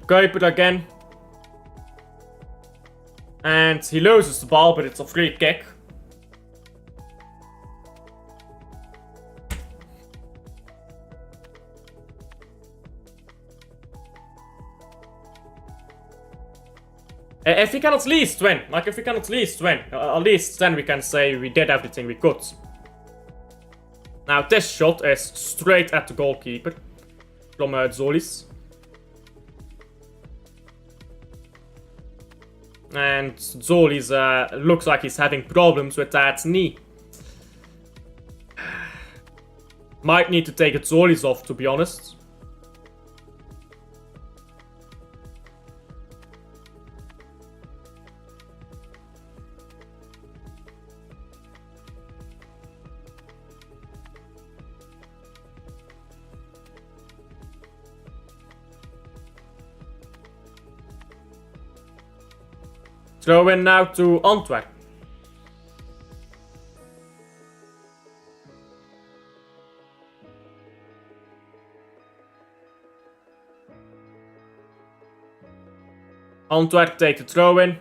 Kuiper again. And he loses the ball, but it's a free kick. If we can at least win, at least then we can say we did everything we could. Now this shot is straight at the goalkeeper from Zolis. And Zolis looks like he's having problems with that knee. Might need to take Zolis off, to be honest. Throw in now to Antwerp. Antwerp take the throw in.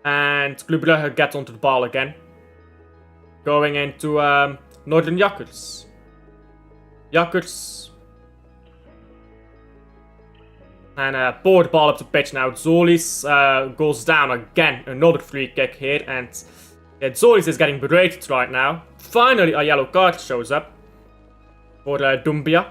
And Club Brugge get onto the ball again. Going into Northern Jakkers. Jakkers. And pour the ball up the pitch now. Zolis goes down again. Another free kick here. And Zolis is getting berated right now. Finally, a yellow card shows up for Dumbia.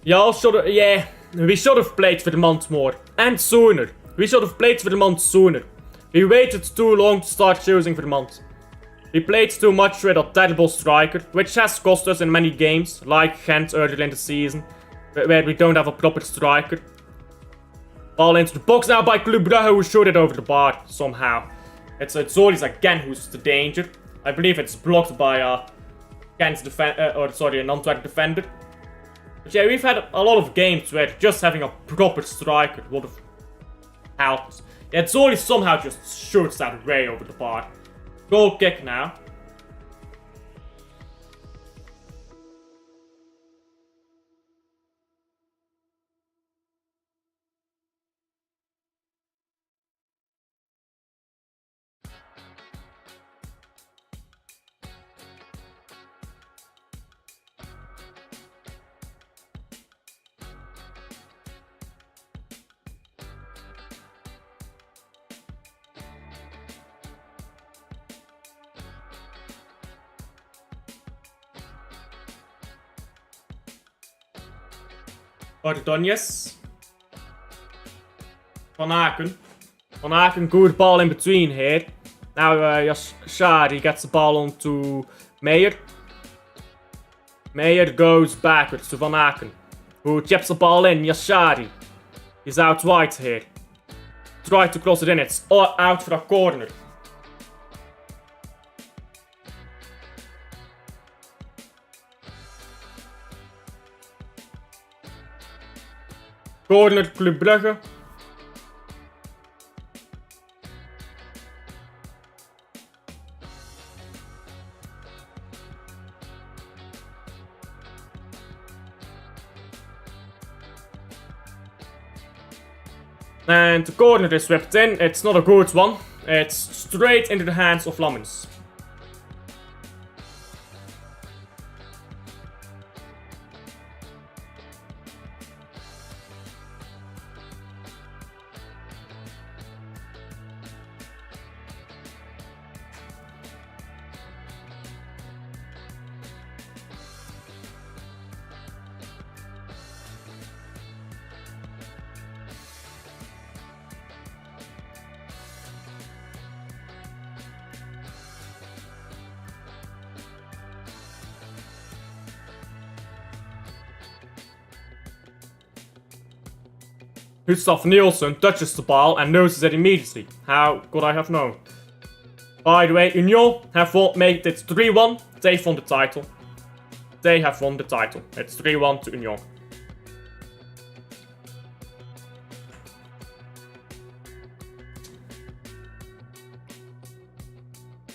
Yeah, we should have played for the month more. And sooner. We should have played for the month sooner. We waited too long to start choosing for the month. We played too much with a terrible striker, which has cost us in many games, like Gent earlier in the season, where we don't have a proper striker. Ball into the box now by Brugge, who shot it over the bar somehow. It's Zoris again who's the danger. I believe it's blocked by an Antwerp defender. But yeah, we've had a lot of games where just having a proper striker would have helped us. Yeah, Zoris somehow just shoots that way over the bar. Goal kick now. Ordonez. Van Aken. Van Aken, good ball in between here. Now Yashari gets the ball onto Meyer. Meyer goes backwards to Van Aken, who chips the ball in. Yashari. He's out wide here. Try to cross it in. It's out for a corner. Corner, Club Brugge. And the corner is swept in. It's not a good one. It's straight into the hands of Lammens. Gustav Nielsen touches the ball and notices it immediately. How could I have known? By the way, Union have made it 3-1. They've won the title. They have won the title. It's 3-1 to Union.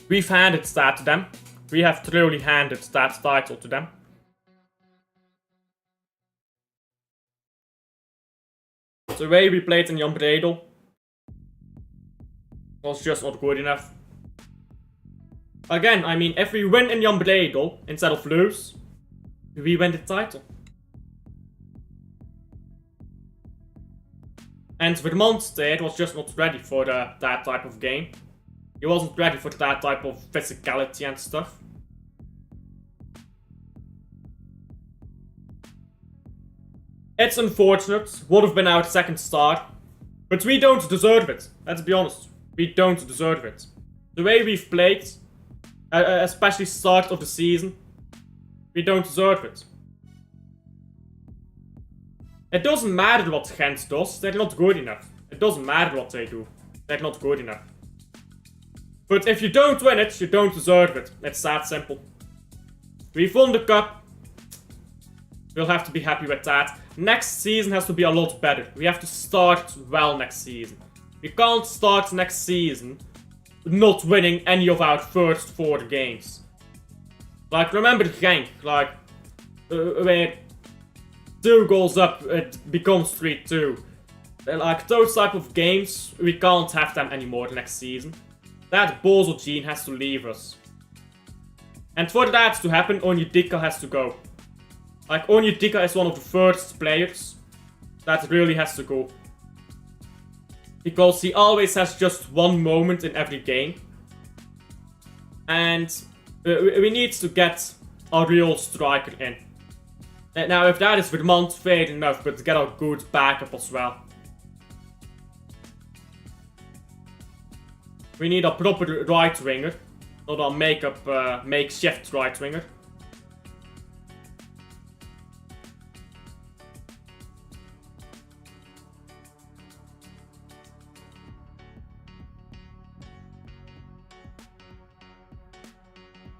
We've handed that to them. We have truly handed that title to them. The way we played in Jan Bredel was just not good enough. Again, I mean, if we win in Jan Bredel instead of lose, we win the title. And Vermont there was just not ready for that type of game. He wasn't ready for that type of physicality and stuff. It's unfortunate, would have been our second star, but we don't deserve it, let's be honest. We don't deserve it. The way we've played, especially start of the season, we don't deserve it. It doesn't matter what Gent does, they're not good enough. It doesn't matter what they do, they're not good enough. But if you don't win it, you don't deserve it. It's that simple. We've won the cup. We'll have to be happy with that. Next season has to be a lot better. We have to start well next season. We can't start next season not winning any of our first 4 games. Like, remember Genk, like, where 2 goals up, it becomes 3-2. Like, those type of games, we can't have them anymore next season. That Bozo gene has to leave us. And for that to happen, Onyedika has to go. Like, Onyedika is one of the first players that really has to go. Because he always has just one moment in every game. And we need to get a real striker in. And now, if that is Vermont, fair enough, but get a good backup as well. We need a proper right winger, not a makeshift right winger.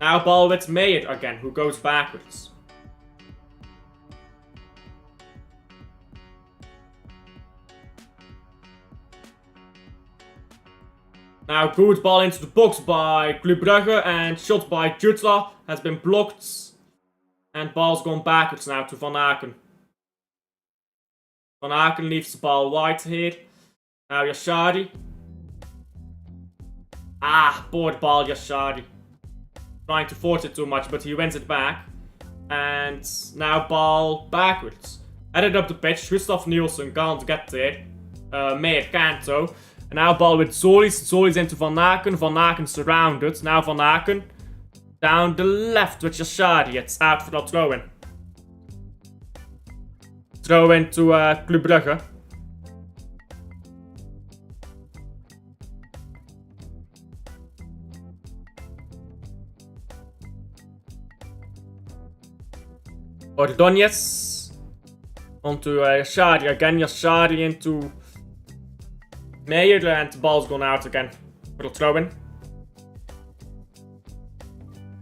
Now ball with Mayer again, who goes backwards. Now good ball into the box by Brugge and shot by Jutla has been blocked. And ball's gone backwards now to Van Aken. Van Aken leaves the ball wide here. Now Yashari. Board ball Yashari. Trying to force it too much, but he wins it back. And now ball backwards. Headed up the pitch, Gustav Nielsen can't get there. Mayer can't though. And now ball with Zolis. Zolis into Van Aken. Van Aken surrounded. Now Van Aken. Down the left with Yashari. It's out for that throw-in. Throw-in to Club Brugge. Ordonez. Onto Yashari again. Yashari into Mayer, and the ball's gone out again for the throw-in.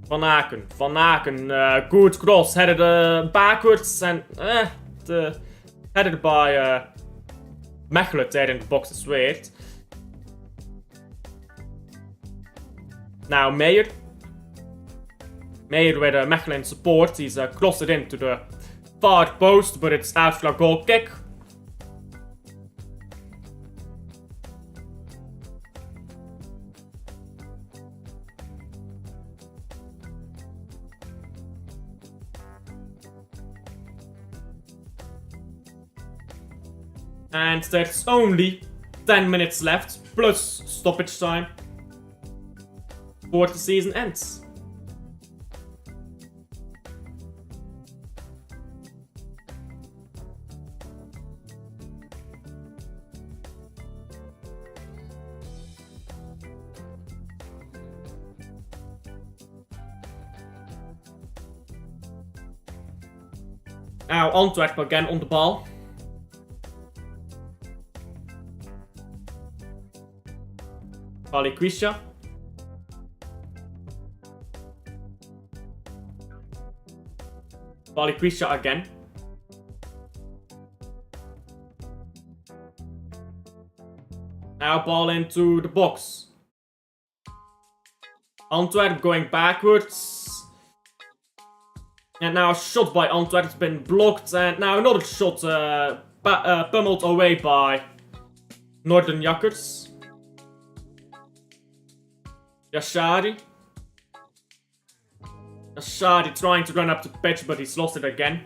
Van Aken. Van Aken. Good cross. Headed backwards and headed by Mechelen there in the box is weird. Now Mayer. Mayer with Mechelen support. He's crossed it into the far post, but it's out for a goal kick. And there's only 10 minutes left, plus stoppage time, before the season ends. Now Antwerp again on the ball. Balikwisha. Balikwisha again. Now ball into the box. Antwerp going backwards. And now a shot by Antwerp has been blocked. And now another shot pummeled away by Northern Jakkers. Yashari. Yashari trying to run up the pitch, but he's lost it again.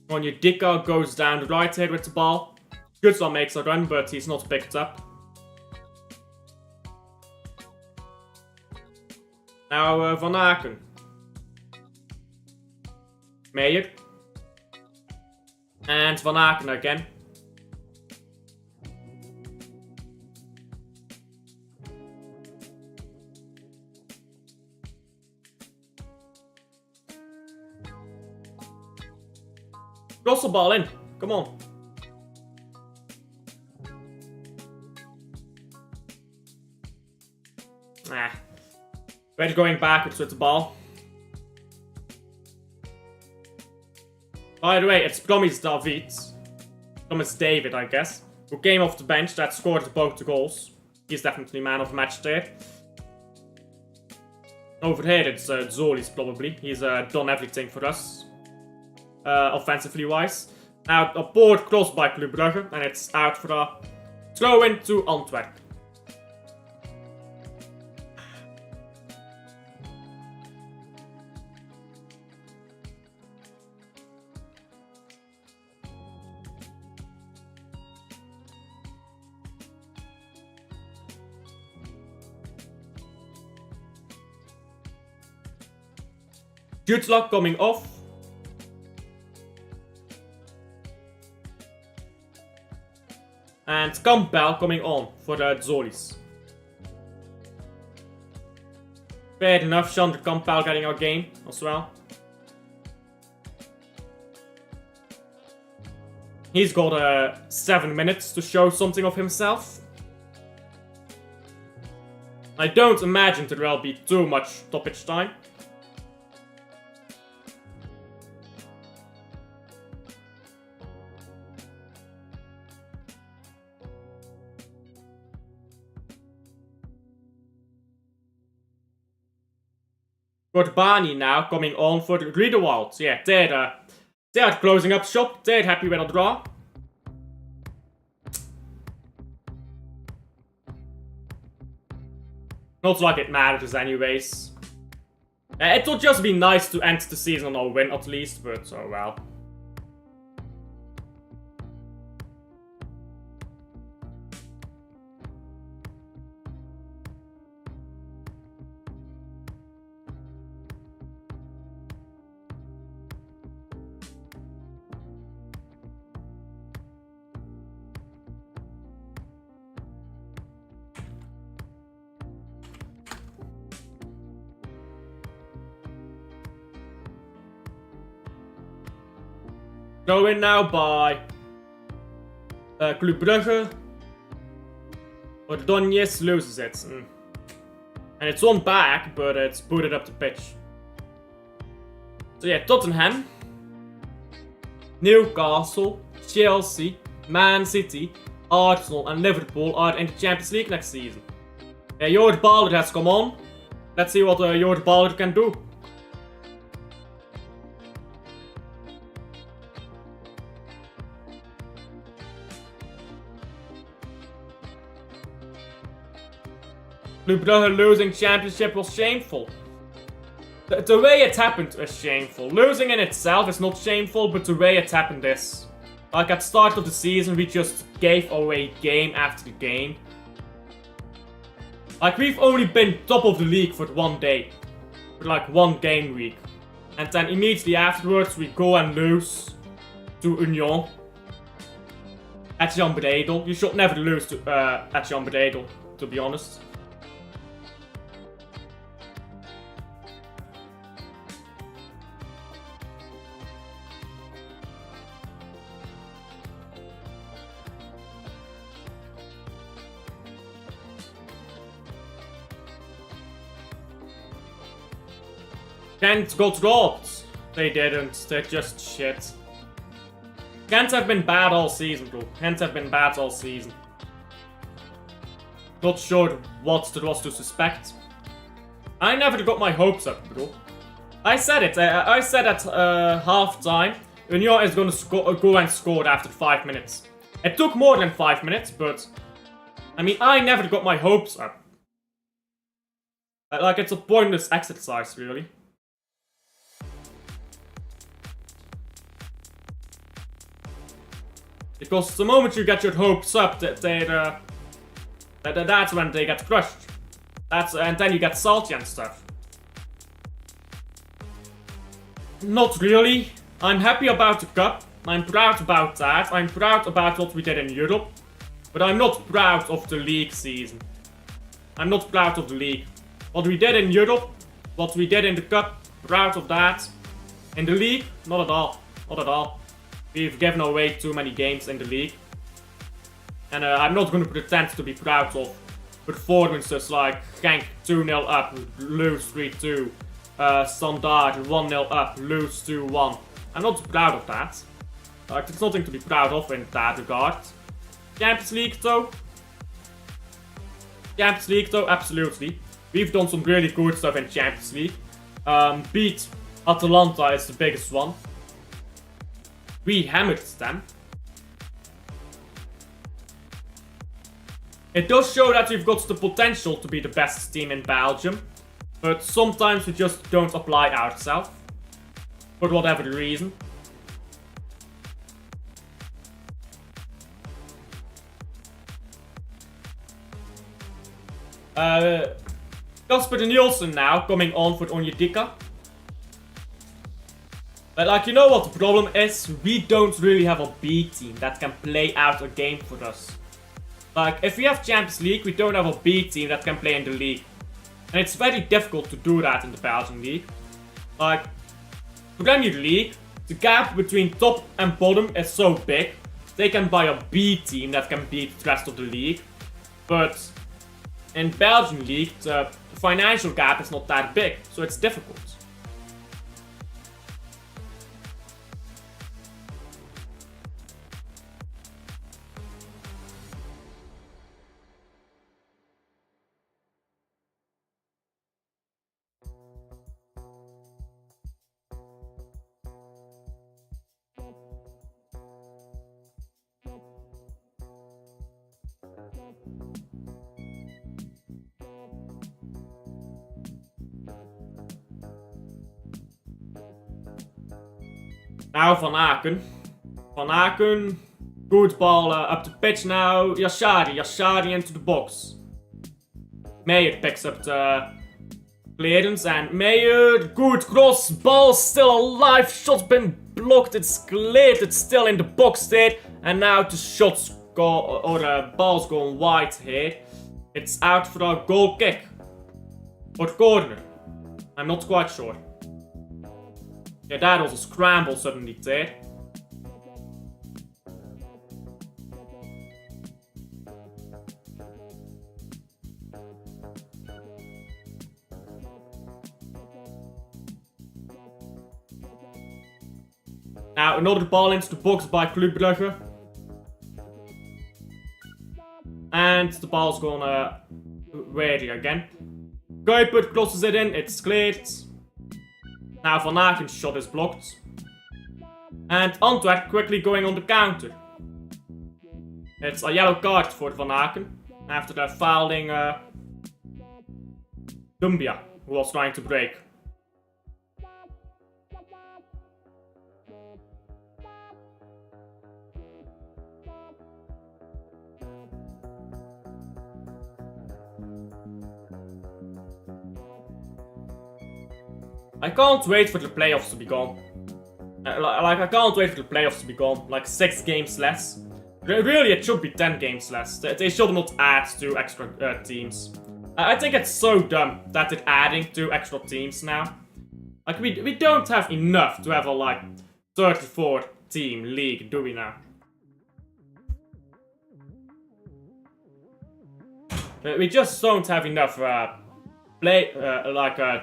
Onyedika goes down the right here with the ball. Gustav makes a run, but he's not picked up. Now Van Aken. Mayer. And Van Aken again. Cross the ball in. Come on. We're going backwards with the ball. By the way, it's Promise David, I guess, who came off the bench that scored both the goals. He's definitely man of the match there. Over here it's Zolis probably. He's done everything for us. Offensively wise. Now a board cross by Club Brugge and it's out for a throw into Antwerp. Jutla coming off. And Campbell coming on for the Zolis. Fair enough, Chandra Campbell getting our game as well. He's got 7 minutes to show something of himself. I don't imagine there will be too much stoppage time. Got Barney now coming on for the Riedewald. Yeah, they're closing up shop. They're happy with a draw. Not like it matters anyways. It would just be nice to end the season on a win at least, but oh well. Go in now by Club Brugge. But Donetsk loses it. And it's on back, but it's booted up the pitch. So yeah, Tottenham, Newcastle, Chelsea, Man City, Arsenal and Liverpool are in the Champions League next season. Yeah, Jord Balder has come on. Let's see what Jord Balder can do. Club Brugge losing championship was shameful. The way it happened is shameful. Losing in itself is not shameful, but the way it happened is. Like at the start of the season, we just gave away game after game. Like we've only been top of the league for 1 day. For like 1 game week. And then immediately afterwards we go and lose to Union. At Jan Bredel. You should never lose to at Jan Bredel, to be honest. Kent got robbed. They didn't. They're just shit. Kent have been bad all season, bro. Kent have been bad all season. Not sure what there was to suspect. I never got my hopes up, bro. I said it. I said at half time, Union is going to go and score after 5 minutes. It took more than 5 minutes, but I mean, I never got my hopes up. Like, it's a pointless exercise, really. Because the moment you get your hopes up, that's when they get crushed. And then you get salty and stuff. Not really. I'm happy about the cup. I'm proud about that. I'm proud about what we did in Europe. But I'm not proud of the league season. I'm not proud of the league. What we did in Europe, what we did in the cup, proud of that. In the league, not at all. Not at all. We've given away too many games in the league. And I'm not going to pretend to be proud of performances like Genk 2-0 up, lose 3-2. Standard 1-0 up, lose 2-1. I'm not proud of that. There's nothing to be proud of in that regard. Champions League though? Champions League though, absolutely. We've done some really good stuff in Champions League. Beat Atalanta is the biggest one. We hammered them. It does show that we've got the potential to be the best team in Belgium. But sometimes we just don't apply ourselves. For whatever the reason. Kasper Nielsen now coming on for Onyedika. But like, you know what the problem is? We don't really have a B team that can play out a game for us. Like, if we have Champions League, we don't have a B team that can play in the league. And it's very difficult to do that in the Belgian league. Like, Premier League, the gap between top and bottom is so big. They can buy a B team that can beat the rest of the league. But in Belgian League, the financial gap is not that big, so it's difficult. Now Van Aken. Van Aken. Good ball up the pitch now. Yashari into the box. Meyer picks up the clearance and Meyer. Good cross. Ball still alive. Shot's been blocked. It's cleared. It's still in the box there. And now the shots go, or the ball's going wide here. It's out for a goal kick. Or corner. I'm not quite sure. Yeah, that was a scramble suddenly there. Now, another ball into the box by Club Brugge. And the ball's gonna ready again. Kuiper crosses it in, it's cleared. Now Van Aken's shot is blocked. And Antwerp quickly going on the counter. It's a yellow card for Van Aken. After the fouling Dumbia, who was trying to break. I can't wait for the playoffs to be gone. I can't wait for the playoffs to be gone. Like 6 games less. Really, it should be 10 games less. They should not add 2 extra teams. I think it's so dumb that they're adding 2 extra teams now. Like, we don't have enough to have a, like, 34 team league, do we now? We just don't have enough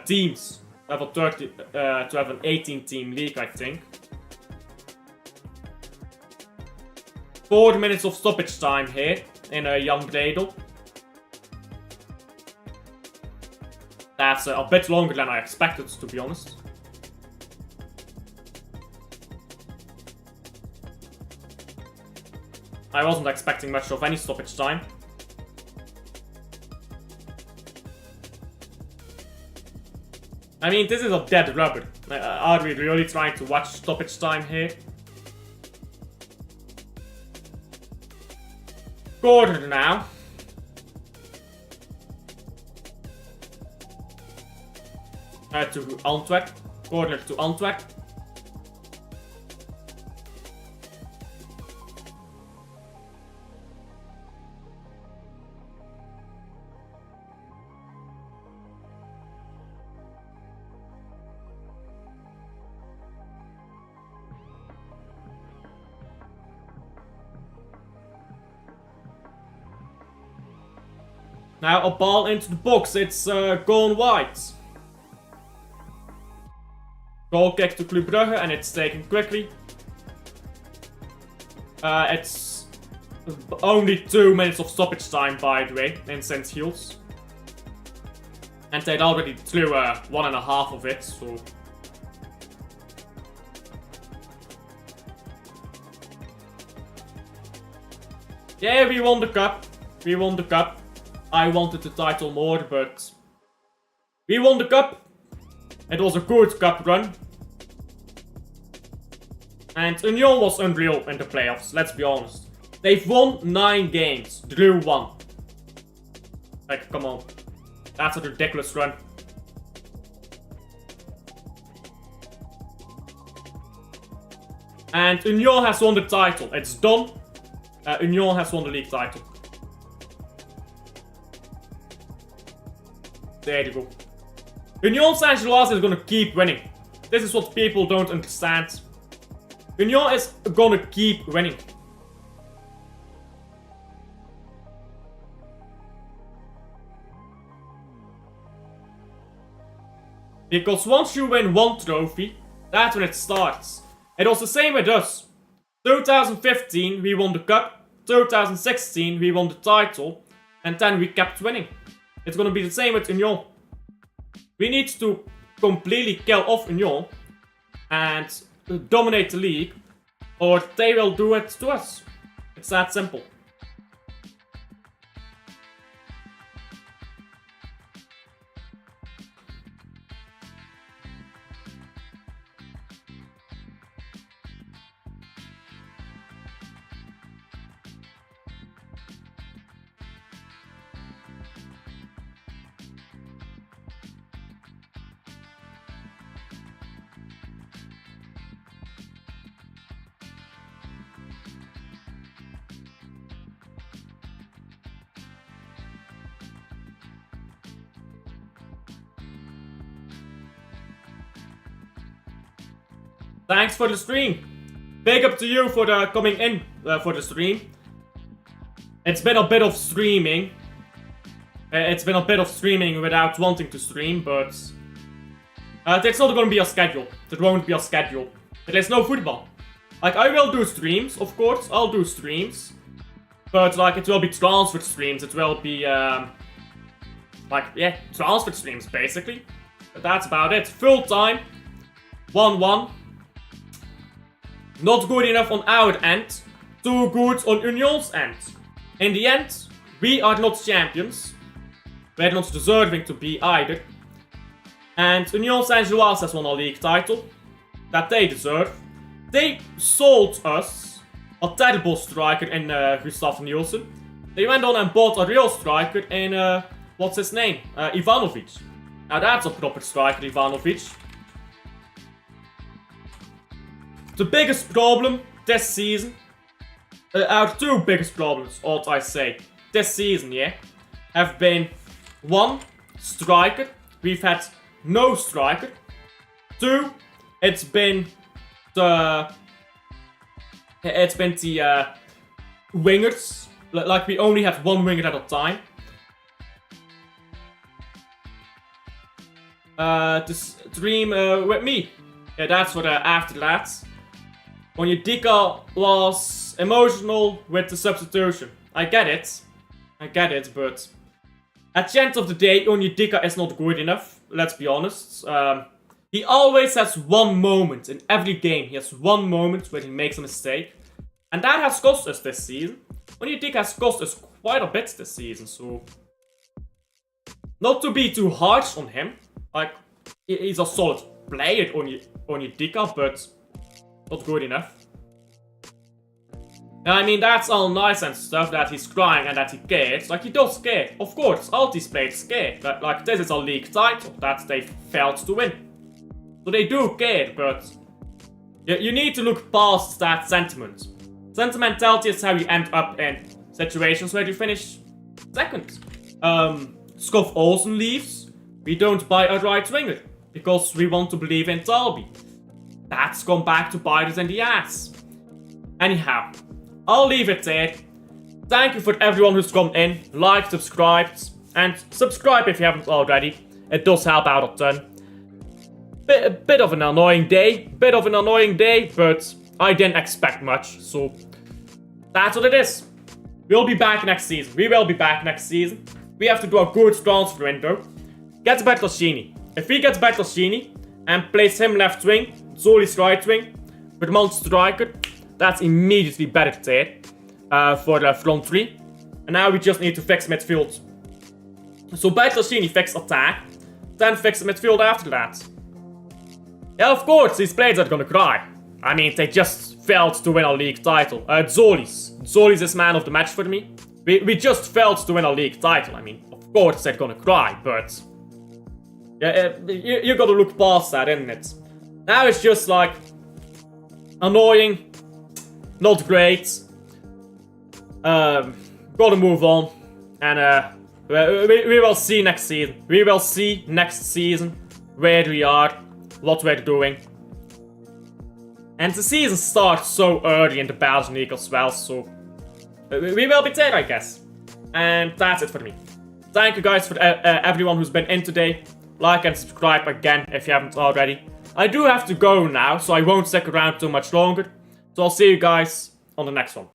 teams. Level 30 to have an 18 team league, I think. 4 minutes of stoppage time here in Jan Bredel. That's a bit longer than I expected, to be honest. I wasn't expecting much of any stoppage time. I mean, this is a dead rubber. Are we really trying to watch stoppage time here? Corner now. To Antwerp. Corner to Antwerp. Now a ball into the box, it's gone wide. Goal kick to Club Brugge and it's taken quickly. It's only 2 minutes of stoppage time, by the way, in St. Giles. And they'd already threw 1.5 of it, so... Yeah, we won the cup. We won the cup. I wanted the title more, but we won the cup. It was a good cup run. And Union was unreal in the playoffs, let's be honest. They've won 9 games, drew 1. Like, come on. That's a ridiculous run. And Union has won the title. It's done. Union has won the league title. There you go. Union Saint-Gilloise is gonna keep winning. This is what people don't understand. Union is gonna keep winning. Because once you win one trophy, that's when it starts. It was the same with us. 2015 we won the cup, 2016 we won the title, and then we kept winning. It's gonna be the same with Union. We need to completely kill off Union and dominate the league, or they will do it to us. It's that simple. Thanks for the stream. Big up to you for coming in for the stream. It's been a bit of streaming. It's been a bit of streaming without wanting to stream, but it's not gonna be a schedule. It won't be a schedule. There's no football. Like, I will do streams, of course. I'll do streams, but like, it will be transfer streams. It will be transfer streams basically. But that's about it. Full time, 1-1. Not good enough on our end, too good on Union's end. In the end, we are not champions. We're not deserving to be either. And Union Saint-Gilloise has won a league title that they deserve. They sold us a terrible striker in Gustav Nielsen. They went on and bought a real striker in, what's his name? Ivanovic. Now that's a proper striker, Ivanovic. The biggest problem this season, our two biggest problems, ought I say, this season, yeah, have been 1, striker. We've had no striker. 2, it's been the wingers. Like, we only have one winger at a time. To stream with me. Yeah, that's for after that. Onyedika was emotional with the substitution. I get it, but at the end of the day, Onyedika is not good enough, let's be honest. He always has one moment in every game. He has one moment where he makes a mistake. And that has cost us this season. Onyedika has cost us quite a bit this season, so... Not to be too harsh on him. Like, he's a solid player, Onyedika, but... not good enough. I mean, that's all nice and stuff that he's crying and that he cares. Like, he does care. Of course, all these players care. Like, this is a league title that they failed to win. So they do care, but... you need to look past that sentiment. Sentimentality is how you end up in situations where you finish second. Skov Olsen leaves. We don't buy a right winger. Because we want to believe in Talby. That's gone back to bite us in the ass. Anyhow, I'll leave it there. Thank you for everyone who's come in, liked, subscribed, and subscribe if you haven't already. It does help out a ton. Bit of an annoying day, but I didn't expect much, so that's what it is. We'll be back next season. We will be back next season. We have to do a good transfer window. Get Bertolcini. If we get Bertolcini and place him left wing, Zoli's right wing, Vermont striker, that's immediately better there for the front three. And now we just need to fix midfield. So Bertolcini fix attack, then fix midfield after that. Yeah, of course, these players are gonna cry. I mean, they just failed to win a league title. Zoli's is man of the match for me. We just failed to win a league title. I mean, of course they're gonna cry, but... yeah, you gotta look past that, isn't it? Now it's just like... annoying. Not great. Gotta move on. And we will see next season. We will see next season where we are, what we're doing. And the season starts so early in the Belgian League as well, so we will be there, I guess. And that's it for me. Thank you guys for everyone who's been in today. like and subscribe again if you haven't already. I do have to go now, so I won't stick around too much longer. So I'll see you guys on the next one.